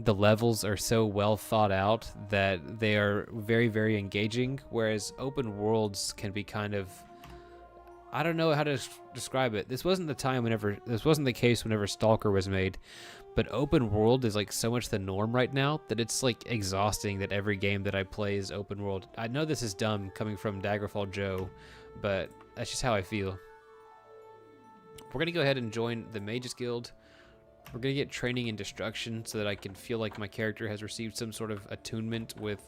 Speaker 1: levels are so well thought out that they are very, very engaging, whereas open worlds can be kind of, I don't know how to describe it. This wasn't the case whenever Stalker was made, but open world is like so much the norm right now that it's like exhausting that every game that I play is open world. I know this is dumb coming from Daggerfall Joe, but that's just how I feel. We're gonna go ahead and join the Mages Guild. We're going to get training in destruction so that I can feel like my character has received some sort of attunement with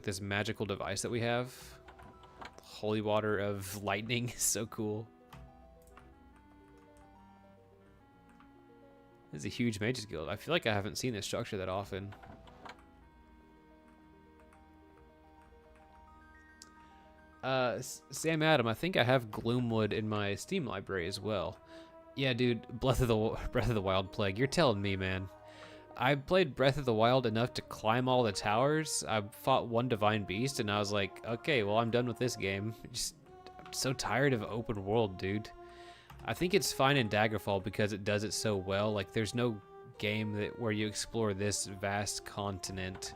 Speaker 1: this magical device that we have. Holy water of lightning is so cool. This is a huge Mages Guild. I feel like I haven't seen this structure that often. Sam Adam, I think I have Gloomwood in my Steam library as well. Yeah, dude, Breath of the Wild Plague. You're telling me, man. I played Breath of the Wild enough to climb all the towers. I fought one divine beast, and I was like, okay, well, I'm done with this game. I'm so tired of open world, dude. I think it's fine in Daggerfall because it does it so well. Like, there's no game where you explore this vast continent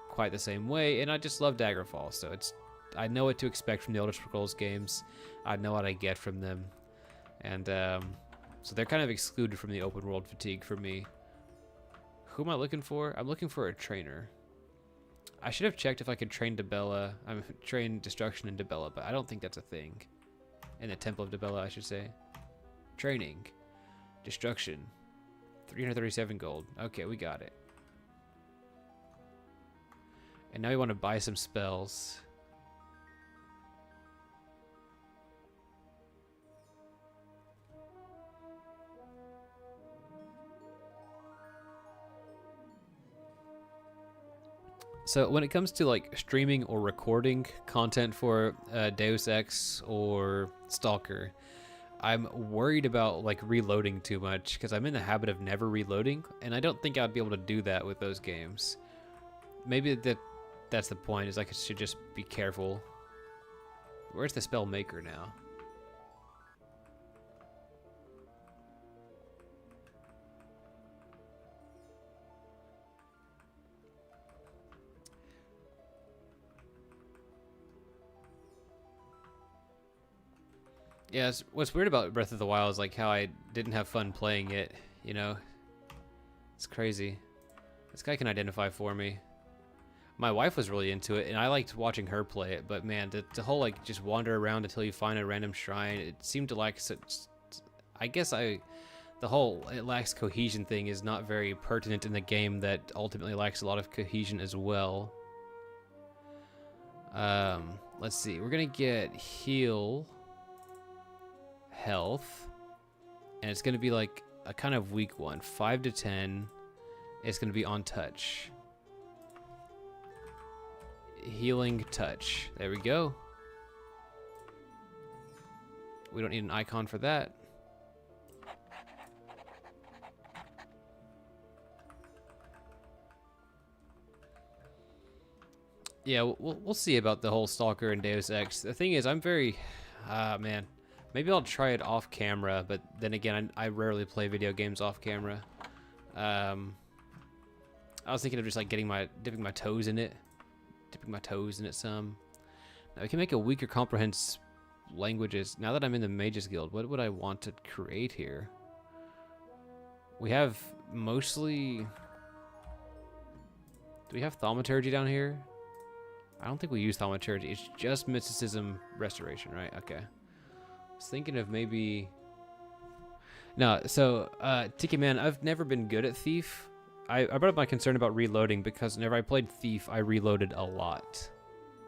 Speaker 1: quite the same way, and I just love Daggerfall, so I know what to expect from the Elder Scrolls games. I know what I get from them. And so they're kind of excluded from the open world fatigue for me. Who am I looking for? I'm looking for a trainer. I should have checked if I could train train Destruction in Debella, but I don't think that's a thing. In the Temple of Debella, I should say. Training. Destruction. 337 gold. Okay, we got it. And now we want to buy some spells. So when it comes to like streaming or recording content for Deus Ex or Stalker, I'm worried about like reloading too much because I'm in the habit of never reloading, and I don't think I'd be able to do that with those games. Maybe that's the point, is I should just be careful. Where's the spell maker now? Yeah, what's weird about Breath of the Wild is like how I didn't have fun playing it, you know? It's crazy. This guy can identify for me. My wife was really into it, and I liked watching her play it, but man, the whole like just wander around until you find a random shrine, it seemed to lack such... I guess the whole it lacks cohesion thing is not very pertinent in the game that ultimately lacks a lot of cohesion as well. Let's see, we're gonna get heal... health, and it's going to be like a kind of weak one, 5 to 10. It's going to be on touch, healing touch. There we go. We don't need an icon for that. Yeah, we'll see about the whole Stalker and Deus Ex. The thing is, I'm very man, maybe I'll try it off camera, but then again, I rarely play video games off camera. I was thinking of just like dipping my toes in it some. Now we can make a weaker comprehends languages. Now that I'm in the Mages Guild, what would I want to create here? We have mostly... Do we have thaumaturgy down here? I don't think we use thaumaturgy. It's just mysticism restoration, right? Okay. I was thinking of maybe... No, so, Tiki Man, I've never been good at Thief. I brought up my concern about reloading because whenever I played Thief, I reloaded a lot.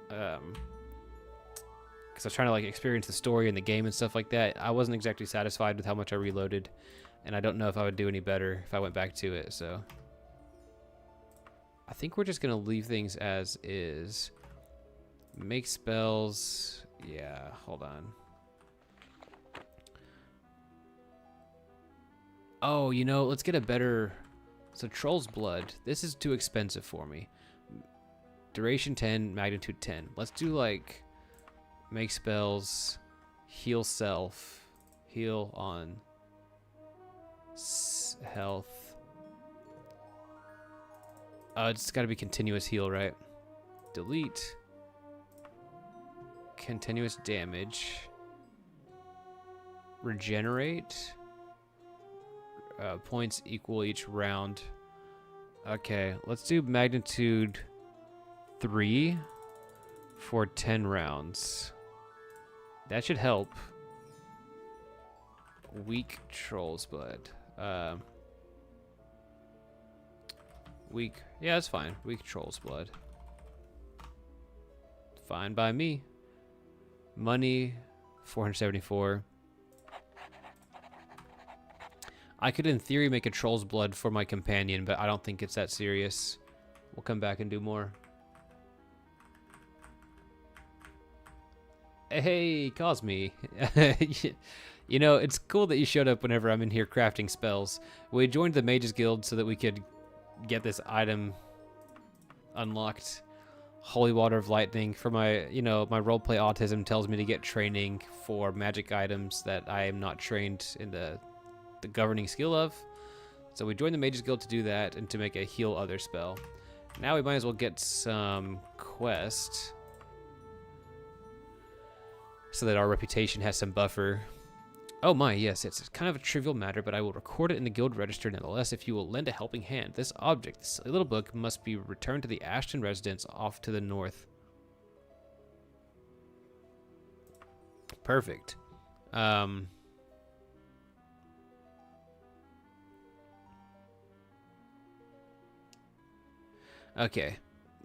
Speaker 1: Because I was trying to like experience the story and the game and stuff like that. I wasn't exactly satisfied with how much I reloaded, and I don't know if I would do any better if I went back to it, so... I think we're just going to leave things as is. Make spells... Yeah, hold on. Oh, you know, let's get a better... So, Troll's Blood. This is too expensive for me. Duration 10, magnitude 10. Let's do, like, make spells, heal self, heal on health. It's got to be continuous heal, right? Delete. Continuous damage. Regenerate. Points equal each round. Okay, let's do magnitude 3 for 10 rounds. That should help. Weak Troll's Blood. Weak. Yeah, that's fine. Weak Troll's Blood. Fine by me. Money, 474. I could, in theory, make a Troll's Blood for my companion, but I don't think it's that serious. We'll come back and do more. Hey, Cosmi. You know, it's cool that you showed up whenever I'm in here crafting spells. We joined the Mages Guild so that we could get this item unlocked. Holy Water of Lightning. For my, you know, my roleplay autism tells me to get training for magic items that I am not trained in the governing skill of. So we joined the Mages Guild to do that and to make a heal other spell. Now we might as well get some quest so that our reputation has some buffer. Oh my, yes, it's kind of a trivial matter, but I will record it in the guild register nonetheless if you will lend a helping hand. This object, this little book, must be returned to the Ashton residence off to the north. Perfect. Okay.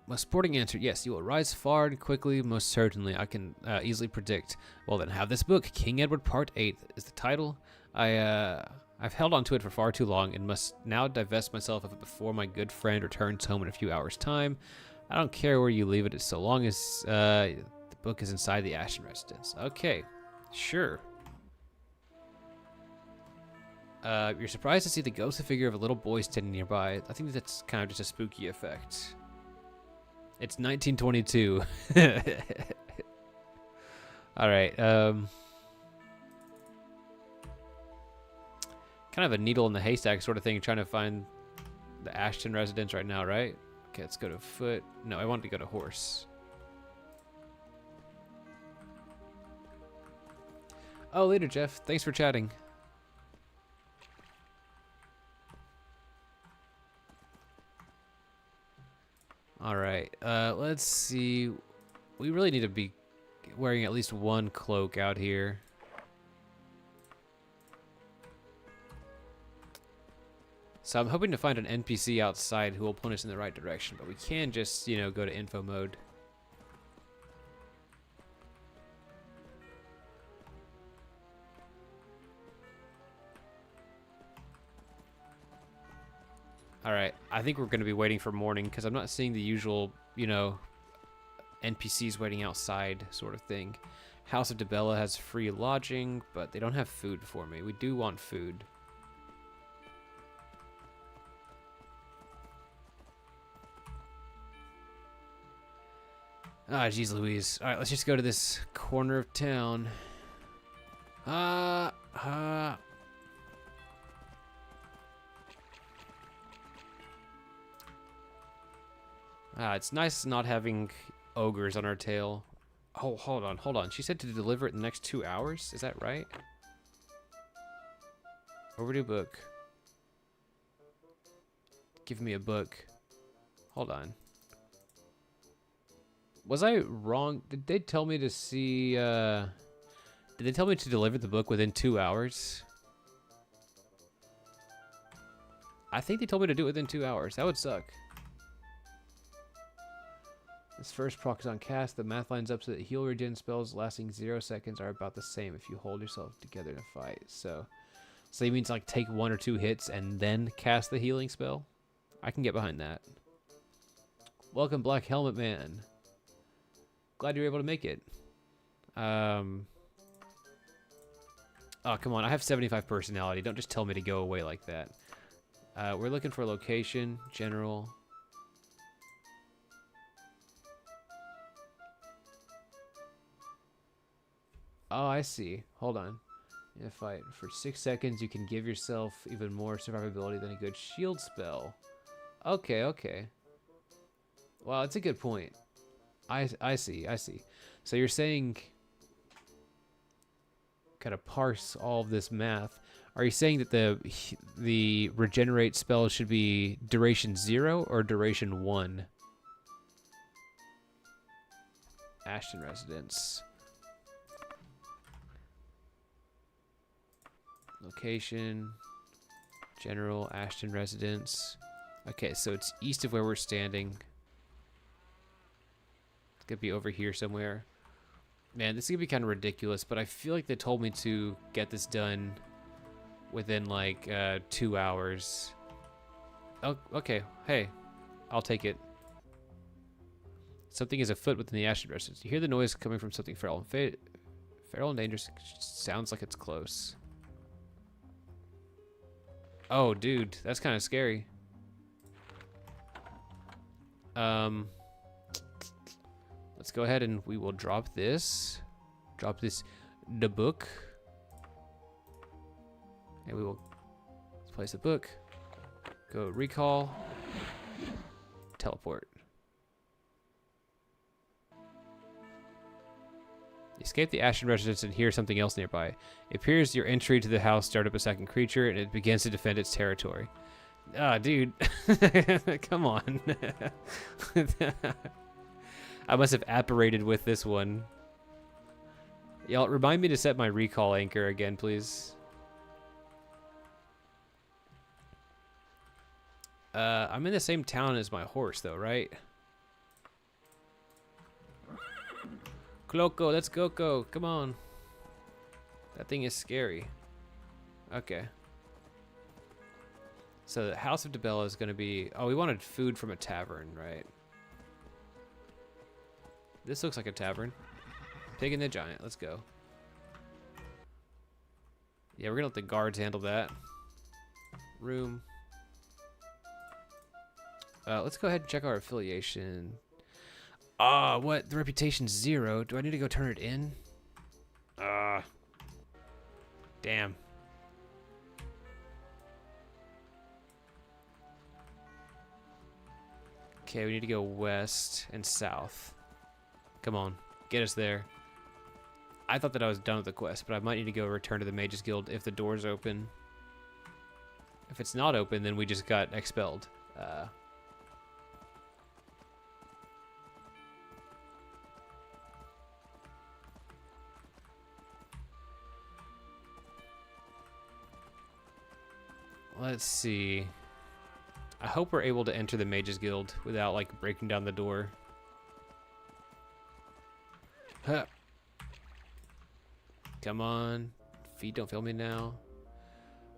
Speaker 1: My sporting answer, yes, you will rise far and quickly, most certainly. I can easily predict. Well then, have this book. King Edward Part 8 is the title. I've held on to it for far too long and must now divest myself of it before my good friend returns home in a few hours' time. I don't care where you leave it so long as the book is inside the Ashton residence. Okay, sure. You're surprised to see the ghostly figure of a little boy standing nearby. I think that's kind of just a spooky effect. It's 1922. All right. Kind of a needle in the haystack sort of thing, trying to find the Ashton residence right now, right? Okay, let's go to foot. No, I wanted to go to horse. Oh, later, Jeff. Thanks for chatting. All right, let's see. We really need to be wearing at least one cloak out here. So I'm hoping to find an NPC outside who will point us in the right direction, but we can just, you know, go to info mode. All right, I think we're going to be waiting for morning because I'm not seeing the usual, you know, NPCs waiting outside sort of thing. House of DeBella has free lodging, but they don't have food for me. We do want food. Ah, geez Louise. All right, let's just go to this corner of town. It's nice not having ogres on our tail. Oh, hold on. She said to deliver it in the next 2 hours? Is that right? Overdue book. Give me a book. Hold on. Was I wrong? Did they tell me to see, did they tell me to deliver the book within 2 hours? I think they told me to do it within 2 hours. That would suck. This first proc is on cast. The math lines up so that heal regen spells lasting 0 seconds are about the same if you hold yourself together in a fight. So it means like take 1 or 2 hits and then cast the healing spell? I can get behind that. Welcome, Black Helmet Man. Glad you were able to make it. Oh, come on. I have 75 personality. Don't just tell me to go away like that. We're looking for a location. General. Oh, I see. Hold on. In a fight for 6 seconds, you can give yourself even more survivability than a good shield spell. Okay. Well, it's a good point. I see. So you're saying, kind of parse all of this math. Are you saying that the regenerate spell should be duration 0 or duration 1? Ashton residence. Location. General Ashton residence. Okay, so it's east of where we're standing. It's gonna be over here somewhere. Man, this is gonna be kind of ridiculous, but I feel like they told me to get this done within like 2 hours. Oh, okay. Hey, I'll take it. Something is afoot within the Ashton residence. You hear the noise coming from something feral. Feral and dangerous. Sounds like it's close. Oh, dude, that's kind of scary. Let's go ahead and we will drop this. Drop this the book. And we will place the book. Go recall. Teleport. Escape the Ashton residence and hear something else nearby. It appears your entry to the house started up a second creature and it begins to defend its territory. Ah, dude. Come on. I must have apparated with this one. Y'all, remind me to set my recall anchor again, please. I'm in the same town as my horse, though, right? Cloco, let's go. Come on. That thing is scary. Okay. So the House of DeBella is going to be... Oh, we wanted food from a tavern, right? This looks like a tavern. Pig and the Giant. Let's go. Yeah, we're gonna let the guards handle that. Room. Let's go ahead and check our affiliation. Ah, what? The reputation's 0. Do I need to go turn it in? Damn. Okay, we need to go west and south. Come on, get us there. I thought that I was done with the quest, but I might need to go return to the Mages Guild if the door's open. If it's not open, then we just got expelled. Let's see. I hope we're able to enter the Mages Guild without, like, breaking down the door. Huh. Come on. Feet don't fail me now.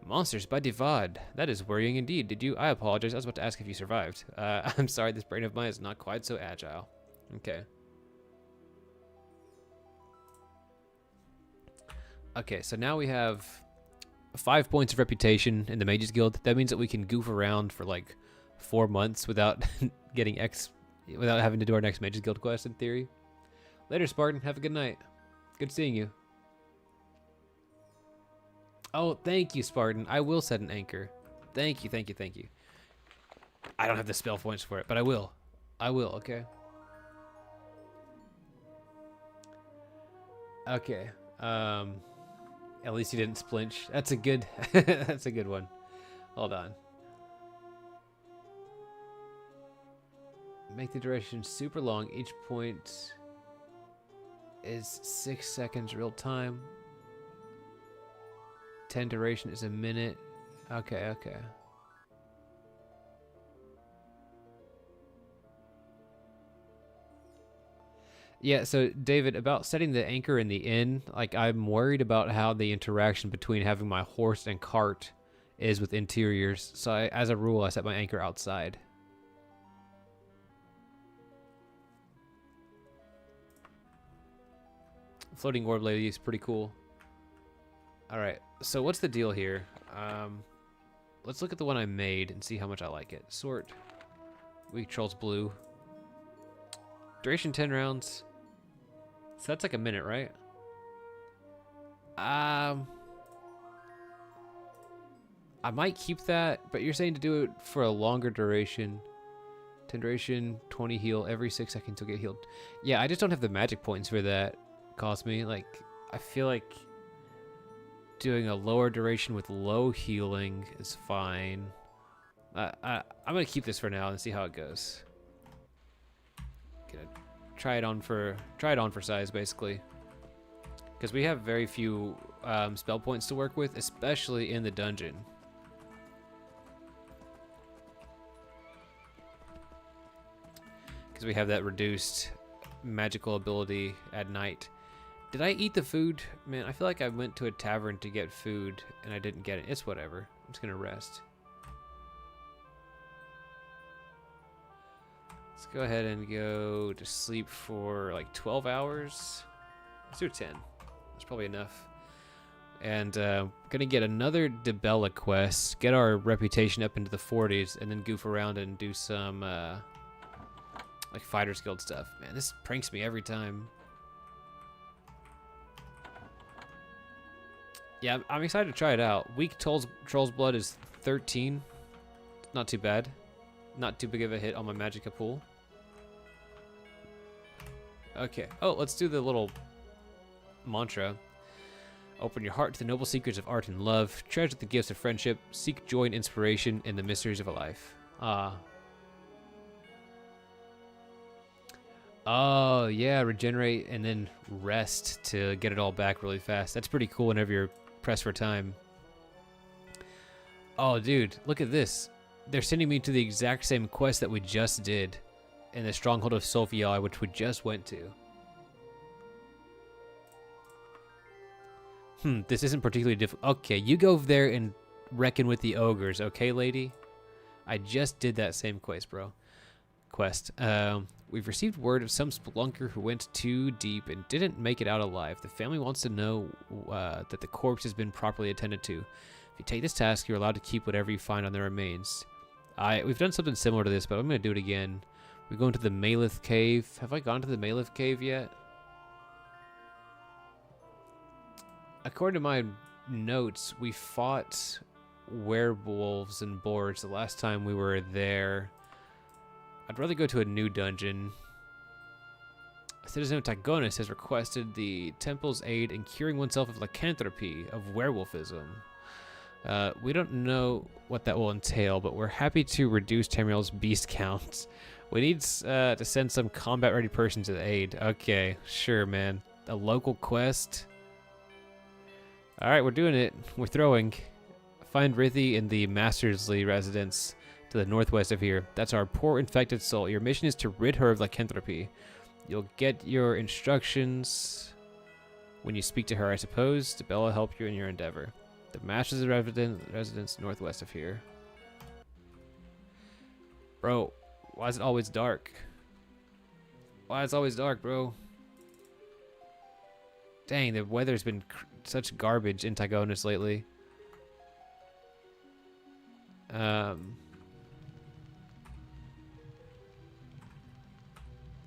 Speaker 1: Monsters by Divad. That is worrying indeed. Did you? I apologize. I was about to ask if you survived. I'm sorry, this brain of mine is not quite so agile. Okay. Okay, so now we have 5 points of reputation in the Mages Guild. That means that we can goof around for like 4 months without getting without having to do our next Mages Guild quest in theory. Later, Spartan. Have a good night. Good seeing you. Oh, thank you, Spartan. I will set an anchor. Thank you, thank you, thank you. I don't have the spell points for it, but I will. I will, okay? Okay. At least you didn't splinch. That's a good that's a good one. Hold on. Make the duration super long. Each point is 6 seconds real time. 10 duration is a minute. Okay, okay. Yeah, so David, about setting the anchor in the inn, like I'm worried about how the interaction between having my horse and cart is with interiors. So as a rule, I set my anchor outside. Floating orb lady is pretty cool. All right, so what's the deal here? Let's look at the one I made and see how much I like it. Sort. Weak Trolls Blue. Duration 10 rounds. So that's like a minute, right? I might keep that, but you're saying to do it for a longer duration. 10 duration, 20 heal. Every 6 seconds you'll get healed. Yeah, I just don't have the magic points for that, Cosmi. Like, I feel like doing a lower duration with low healing is fine. I'm gonna keep this for now and see how it goes. Gonna try it on for size basically, because we have very few spell points to work with, especially in the dungeon. Because we have that reduced magical ability at night. Did I eat the food? Man, I feel like I went to a tavern to get food and I didn't get it. It's whatever. I'm just gonna rest. Let's go ahead and go to sleep for like 12 hours. Let's do 10. That's probably enough. And gonna get another Debella quest, get our reputation up into the 40s, and then goof around and do some like Fighters Guild stuff. Man, this pranks me every time. Yeah, I'm excited to try it out. Weak Troll's Blood is 13. Not too bad. Not too big of a hit on my Magicka pool. Okay. Oh, let's do the little mantra. Open your heart to the noble secrets of art and love. Treasure the gifts of friendship. Seek joy and inspiration in the mysteries of a life. Oh, yeah. Regenerate and then rest to get it all back really fast. That's pretty cool whenever you're pressed for time. Oh, dude. Look at this. They're sending me to the exact same quest that we just did in the Stronghold of Sofia, which we just went to. This isn't particularly difficult. Okay, you go over there and reckon with the ogres, okay, lady? I just did that same quest, bro. quest. We've received word of some spelunker who went too deep and didn't make it out alive. The family wants to know that the corpse has been properly attended to. If you take this task, you're allowed to keep whatever you find on the remains. We've done something similar to this, but I'm going to do it again. We go into the Malith Cave. Have I gone to the Malith Cave yet? According to my notes, we fought werewolves and boars the last time we were there. I'd rather go to a new dungeon. A citizen of Tygonus has requested the temple's aid in curing oneself of lycanthropy, of werewolfism. We don't know what that will entail, but we're happy to reduce Tamriel's beast count. We need to send some combat-ready person to the aid. Okay, sure, man. A local quest. Alright, we're doing it. We're throwing. Find Rithi in the Mastersley residence to the northwest of here. That's our poor infected soul. Your mission is to rid her of lycanthropy. You'll get your instructions when you speak to her, I suppose. Bella will help you in your endeavor. The Mastersley residence northwest of here. Bro, why is it always dark? Why is it always dark, bro? Dang, the weather's been such garbage in Tygonus lately.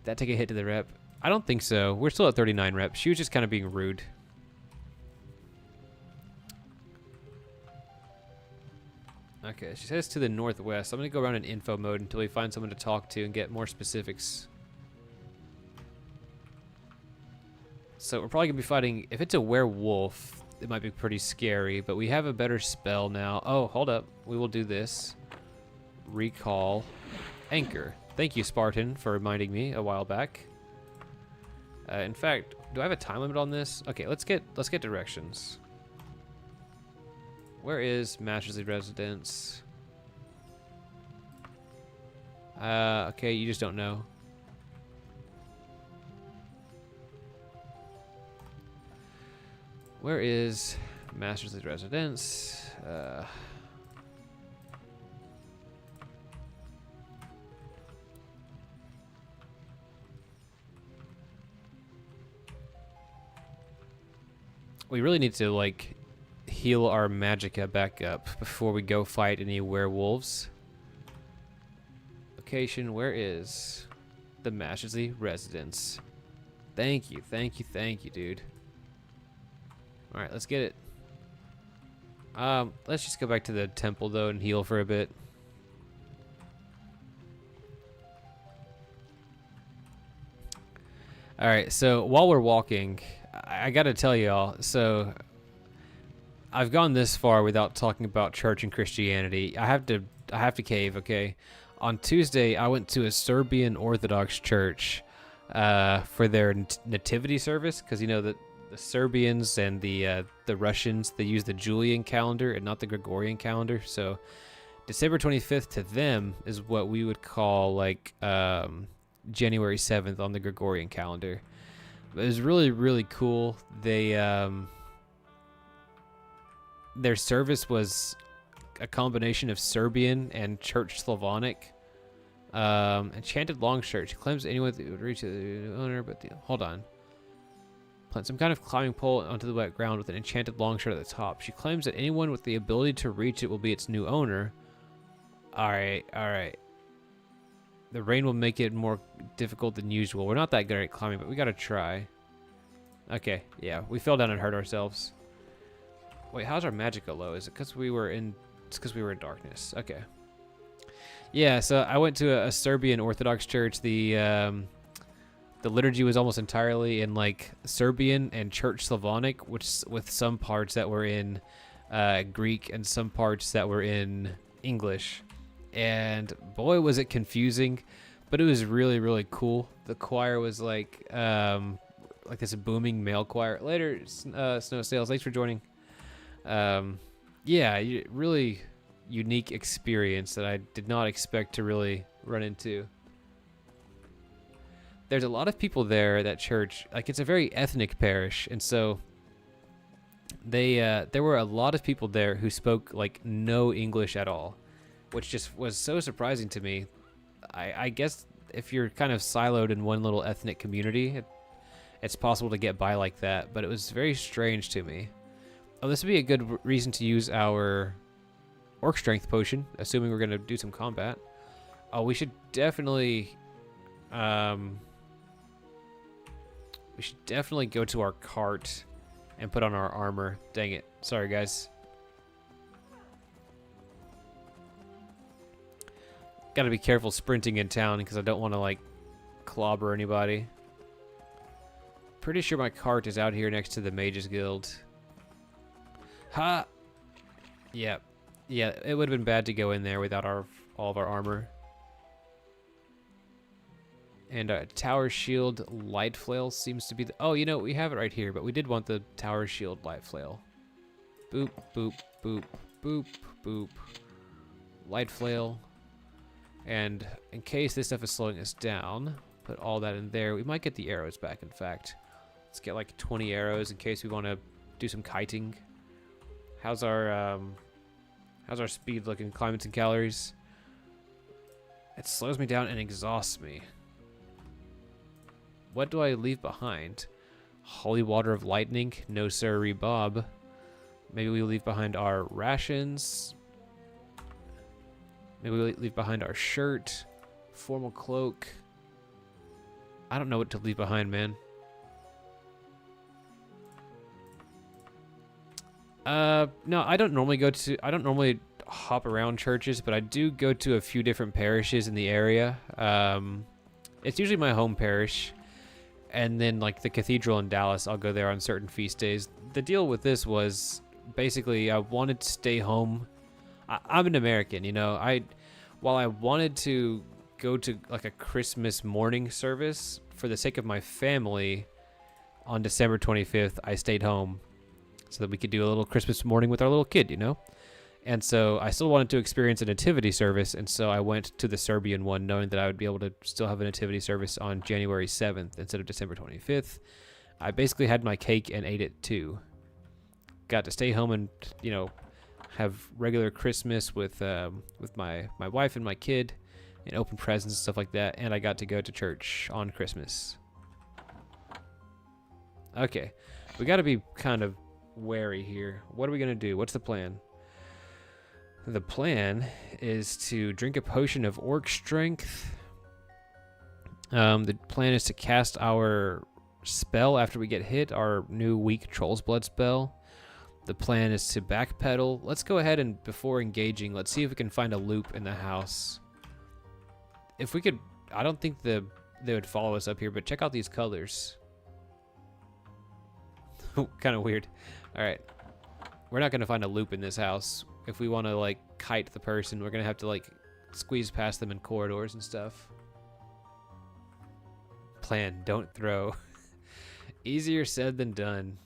Speaker 1: That take a hit to the rep? I don't think so. We're still at 39 reps. She was just kind of being rude. Okay, she says to the northwest. I'm going to go around in info mode until we find someone to talk to and get more specifics. So we're probably going to be fighting... If it's a werewolf, it might be pretty scary, but we have a better spell now. Oh, hold up. We will do this. Recall. Anchor. Thank you, Spartan, for reminding me a while back. In fact, do I have a time limit on this? Okay, let's get directions. Where is Mastersley residence? Okay, you just don't know. Where is Mastersley residence? We really need to, like, heal our magicka back up before we go fight any werewolves. Location, where is the Mastersley residence? Thank you, dude. Alright, let's get it. Let's just go back to the temple, though, and heal for a bit. Alright, so while we're walking... I gotta tell y'all, so I've gone this far without talking about church and Christianity. I have to cave, okay? On Tuesday, I went to a Serbian Orthodox church for their nativity service, because you know that the Serbians and the Russians, they use the Julian calendar and not the Gregorian calendar. So December 25th to them is what we would call like January 7th on the Gregorian calendar. It was really, really cool. They their service was a combination of Serbian and Church Slavonic. Enchanted long shirt. She claims anyone would reach the owner, but hold on. Plant some kind of climbing pole onto the wet ground with an enchanted long shirt at the top. She claims that anyone with the ability to reach it will be its new owner. Alright. The rain will make it more difficult than usual. We're not that good at climbing, but we gotta try. Okay, yeah, we fell down and hurt ourselves. Wait, how's our magicka low? Is it because we were in... It's because we were in darkness. Okay. Yeah, so I went to a Serbian Orthodox church. The liturgy was almost entirely in like Serbian and Church Slavonic, which with some parts that were in Greek and some parts that were in English. And boy, was it confusing, but it was really, really cool. The choir was like this booming male choir. Later, Snow Sales, thanks for joining. Yeah, really unique experience that I did not expect to really run into. There's a lot of people there at that church. Like, it's a very ethnic parish, and so there were a lot of people there who spoke like no English at all, which just was so surprising to me. I guess if you're kind of siloed in one little ethnic community, it's possible to get by like that, but it was very strange to me. Oh, this would be a good reason to use our orc strength potion, assuming we're going to do some combat. Oh, we should definitely go to our cart and put on our armor. Dang it. Sorry, guys. Gotta be careful sprinting in town because I don't want to, like, clobber anybody. Pretty sure my cart is out here next to the Mages Guild. Ha! Yeah. Yeah, it would have been bad to go in there without all of our armor. And Tower Shield Light Flail seems to be the... Oh, you know, we have it right here, but we did want the Tower Shield Light Flail. Boop, boop, boop, boop, boop. Light Flail. And in case this stuff is slowing us down, put all that in there. We might get the arrows back, in fact. Let's get like 20 arrows in case we want to do some kiting. How's our speed looking? Climates and calories? It slows me down and exhausts me. What do I leave behind? Holy Water of Lightning? No sirree, Bob. Maybe we leave behind our rations. Maybe we leave behind our shirt. Formal cloak. I don't know what to leave behind, man. No, I don't normally hop around churches, but I do go to a few different parishes in the area. It's usually my home parish. And then, like, the cathedral in Dallas, I'll go there on certain feast days. The deal with this was, basically, I wanted to stay home. I'm an American, you know. While I wanted to go to, like, a Christmas morning service, for the sake of my family, on December 25th, I stayed home so that we could do a little Christmas morning with our little kid, you know? And so I still wanted to experience a nativity service, and so I went to the Serbian one knowing that I would be able to still have a nativity service on January 7th instead of December 25th. I basically had my cake and ate it too. Got to stay home and, you know, have regular Christmas with my wife and my kid and open presents and stuff like that, and I got to go to church on Christmas. Okay, we got to be kind of wary here. What are we going to do? What's the plan? The plan is to drink a potion of orc strength. The plan is to cast our spell after we get hit, our new weak Troll's Blood spell. The plan is to backpedal. Let's go ahead and, before engaging, let's see if we can find a loop in the house. If we could, I don't think they would follow us up here, but check out these colors. Kind of weird. All right. We're not going to find a loop in this house. If we want to, like, kite the person, we're going to have to, like, squeeze past them in corridors and stuff. Plan, don't throw. Easier said than done.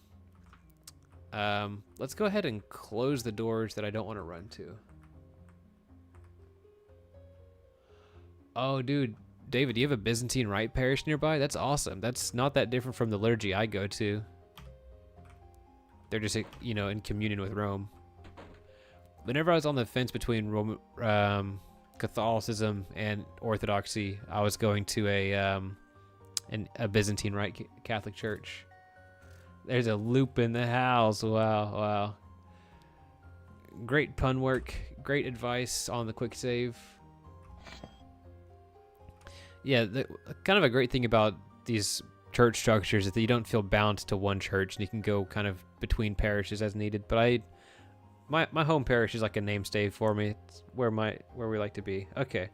Speaker 1: Let's go ahead and close the doors that I don't want to run to. Oh, dude. David, do you have a Byzantine Rite parish nearby? That's awesome. That's not that different from the liturgy I go to. They're just, you know, in communion with Rome. Whenever I was on the fence between Catholicism and Orthodoxy, I was going to a Byzantine Rite Catholic church. There's a loop in the house. Wow, wow. Great pun work. Great advice on the quick save. Yeah, kind of a great thing about these church structures is that you don't feel bound to one church and you can go kind of between parishes as needed. But my home parish is like a name stave for me. It's where we like to be. Okay,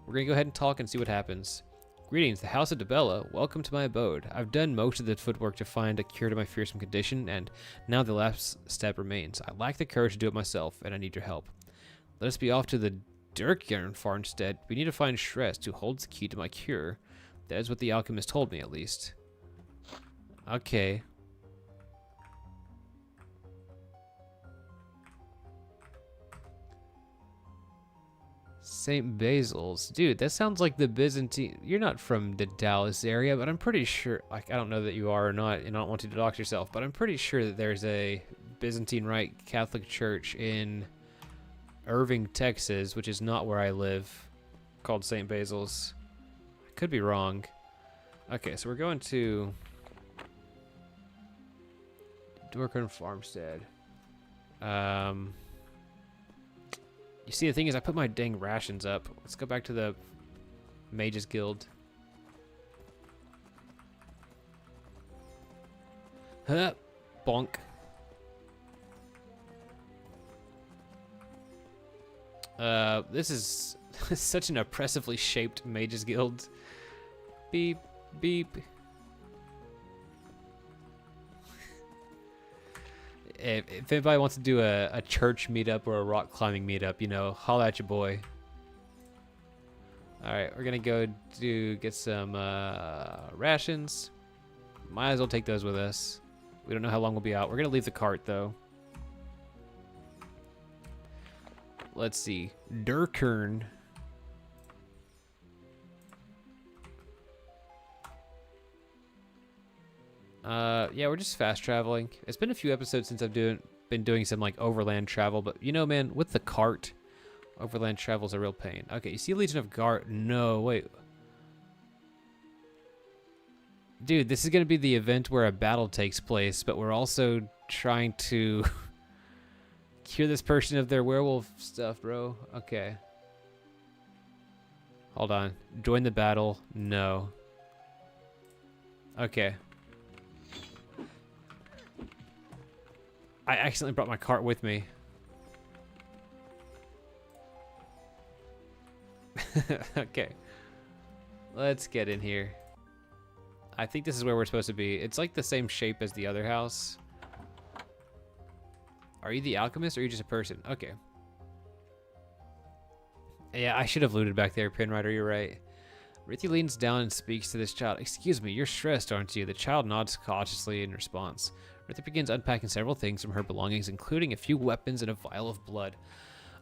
Speaker 1: we're gonna go ahead and talk and see what happens. Greetings, the House of DeBella. Welcome to my abode. I've done most of the footwork to find a cure to my fearsome condition, and now the last step remains. I lack the courage to do it myself, and I need your help. Let us be off to the Dirkjern farmstead. We need to find Shrest, who holds the key to my cure. That is what the alchemist told me, at least. Okay. St. Basil's. Dude, that sounds like the Byzantine... You're not from the Dallas area, but I'm pretty sure... Like, I don't know that you are or not, and I don't want you to dox yourself, but I'm pretty sure that there's a Byzantine Rite Catholic Church in Irving, Texas, which is not where I live, called St. Basil's. I Could be wrong. Okay, so we're going to Dorkin Farmstead. You see, the thing is, I put my dang rations up. Let's go back to the Mages Guild. Huh, bonk. This is such an oppressively shaped Mages Guild. Beep, beep. If anybody wants to do a church meetup or a rock climbing meetup, you know, holla at your boy. Alright, we're gonna go get some rations. Might as well take those with us. We don't know how long we'll be out. We're gonna leave the cart though. Let's see. Durkern. Yeah, we're just fast traveling. It's been a few episodes since I've been doing some like overland travel, but you know, man, with the cart, overland travel is a real pain. Okay, you see Legion of Guard? No, wait. Dude, this is gonna be the event where a battle takes place, but we're also trying to cure this person of their werewolf stuff, bro. Okay. Hold on. Join the battle. No. Okay. I accidentally brought my cart with me. Okay. Let's get in here. I think this is where we're supposed to be. It's like the same shape as the other house. Are you the alchemist or are you just a person? Okay. Yeah, I should have looted back there, Pinrider, you're right. Rithia leans down and speaks to this child. Excuse me, you're stressed, aren't you? The child nods cautiously in response. Rithia begins unpacking several things from her belongings, including a few weapons and a vial of blood.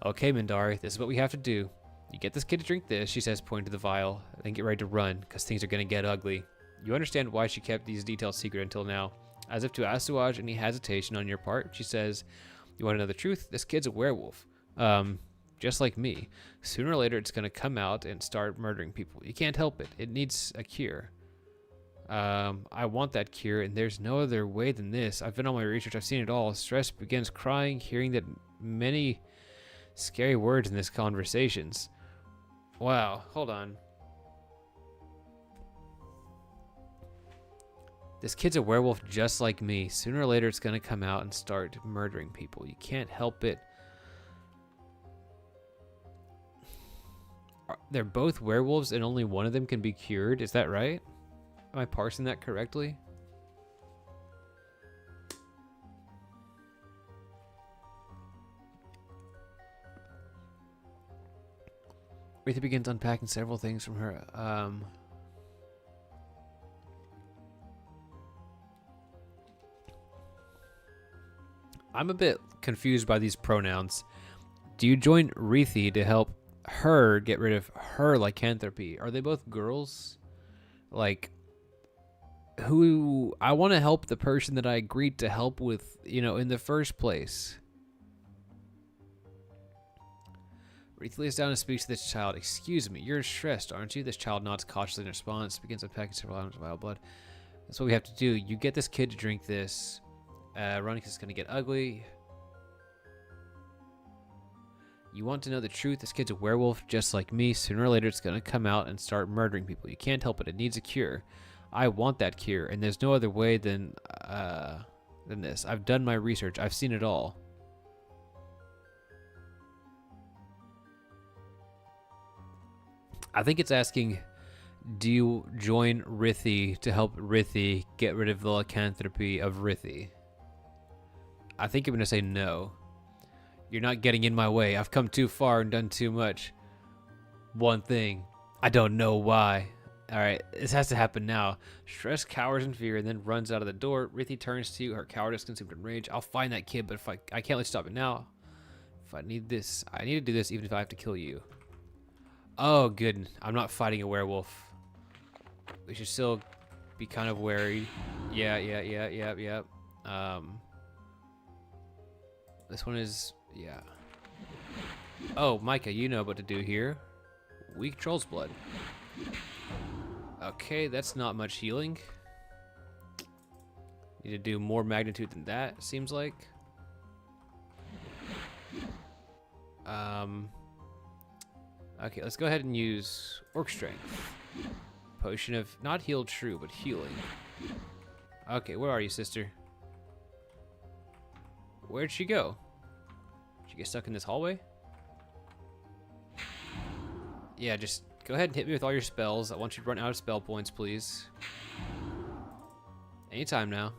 Speaker 1: Okay, Mindari, this is what we have to do. You get this kid to drink this, she says, pointing to the vial, then get ready to run, because things are going to get ugly. You understand why she kept these details secret until now. As if to assuage any hesitation on your part, she says, you want to know the truth? This kid's a werewolf. Just like me. Sooner or later, it's going to come out and start murdering people. You can't help it. It needs a cure. I want that cure, and there's no other way than this. I've been on my research. I've seen it all. Stress begins crying, hearing that many scary words in this conversations. Wow. Hold on. This kid's a werewolf just like me. Sooner or later, it's going to come out and start murdering people. You can't help it. They're both werewolves and only one of them can be cured. Is that right? Am I parsing that correctly? Rithia begins unpacking several things from her. I'm a bit confused by these pronouns. Do you join Rithia to help her get rid of her lycanthropy? Are they both girls? Like, who I want to help the person that I agreed to help with, you know, in the first place. Rithia lays down and speaks to this child. Excuse me, you're stressed, aren't you? This child nods cautiously in response, begins unpacking several items of wild blood. That's what we have to do. You get this kid to drink this. Running because it's going to get ugly. You want to know the truth? This kid's a werewolf just like me. Sooner or later, it's going to come out and start murdering people. You can't help it. It needs a cure. I want that cure, and there's no other way than this. I've done my research. I've seen it all. I think it's asking, do you join Rithia to help Rithia get rid of the lycanthropy of Rithia? I think I'm going to say no. You're not getting in my way. I've come too far and done too much. One thing. I don't know why. Alright, this has to happen now. Stress cowers in fear and then runs out of the door. Rithia turns to you, her cowardice consumed in rage. I'll find that kid, but if I can't let you stop it now. If I need this, I need to do this even if I have to kill you. Oh, good. I'm not fighting a werewolf. We should still be kind of wary. Yeah. This one is, yeah. Oh, Micah, you know what to do here. Weak troll's blood. Okay, that's not much healing. Need to do more magnitude than that, seems like. Okay, let's go ahead and use Orc Strength. Potion of, not heal true, but healing. Okay, where are you, sister? Where'd she go? Did she get stuck in this hallway? Yeah, just go ahead and hit me with all your spells. I want you to run out of spell points, please. Anytime now.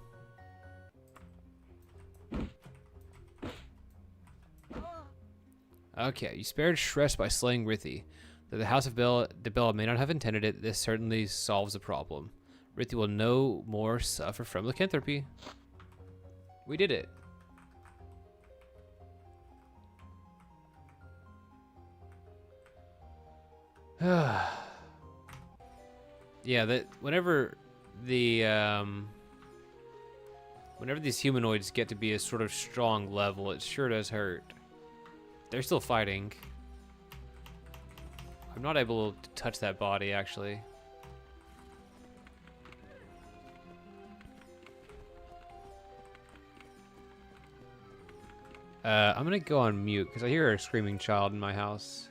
Speaker 1: Okay, you spared Shresh by slaying Rithi. Though the House of Dibella may not have intended it, this certainly solves the problem. Rithi will no more suffer from lycanthropy. We did it. Yeah, that whenever these humanoids get to be a sort of strong level, it sure does hurt. They're still fighting. I'm not able to touch that body, actually. I'm gonna go on mute because I hear a screaming child in my house.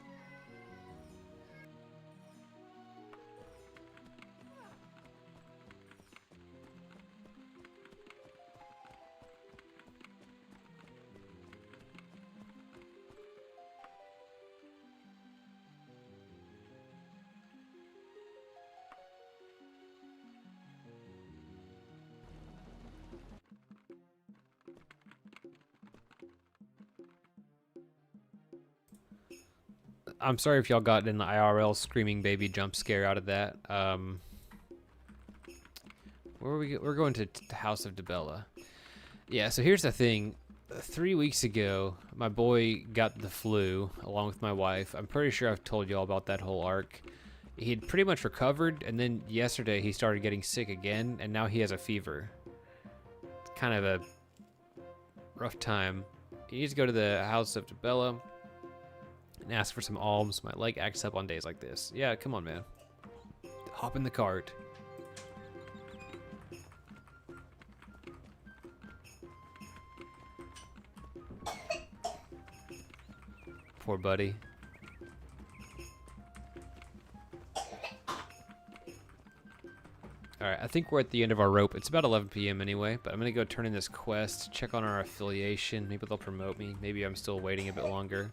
Speaker 1: I'm sorry if y'all got an IRL screaming baby jump scare out of that. Where are we? We're going to the House of Dibella. Yeah, so here's the thing. 3 weeks ago, my boy got the flu along with my wife. I'm pretty sure I've told y'all about that whole arc. He'd pretty much recovered, and then yesterday he started getting sick again, and now he has a fever. It's kind of a rough time. He needs to go to the House of Dibella and ask for some alms. My leg acts up on days like this. Yeah, come on, man. Hop in the cart. Poor buddy. Alright, I think we're at the end of our rope. It's about 11 p.m. anyway, but I'm going to go turn in this quest, check on our affiliation. Maybe they'll promote me. Maybe I'm still waiting a bit longer.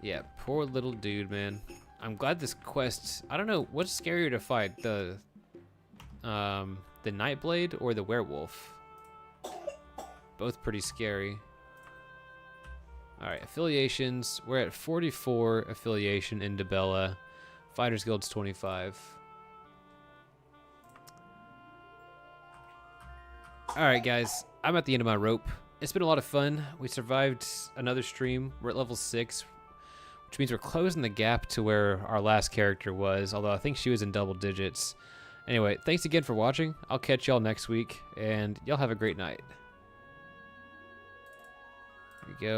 Speaker 1: Yeah, poor little dude, man. I'm glad this quest... I don't know, what's scarier to fight? The Nightblade or the werewolf? Both pretty scary. Alright, affiliations. We're at 44 affiliation in Dibella. Fighters Guild's 25. Alright, guys. I'm at the end of my rope. It's been a lot of fun. We survived another stream. We're at level 6, which means we're closing the gap to where our last character was, although I think she was in double digits. Anyway, thanks again for watching. I'll catch y'all next week, and y'all have a great night. Here we go.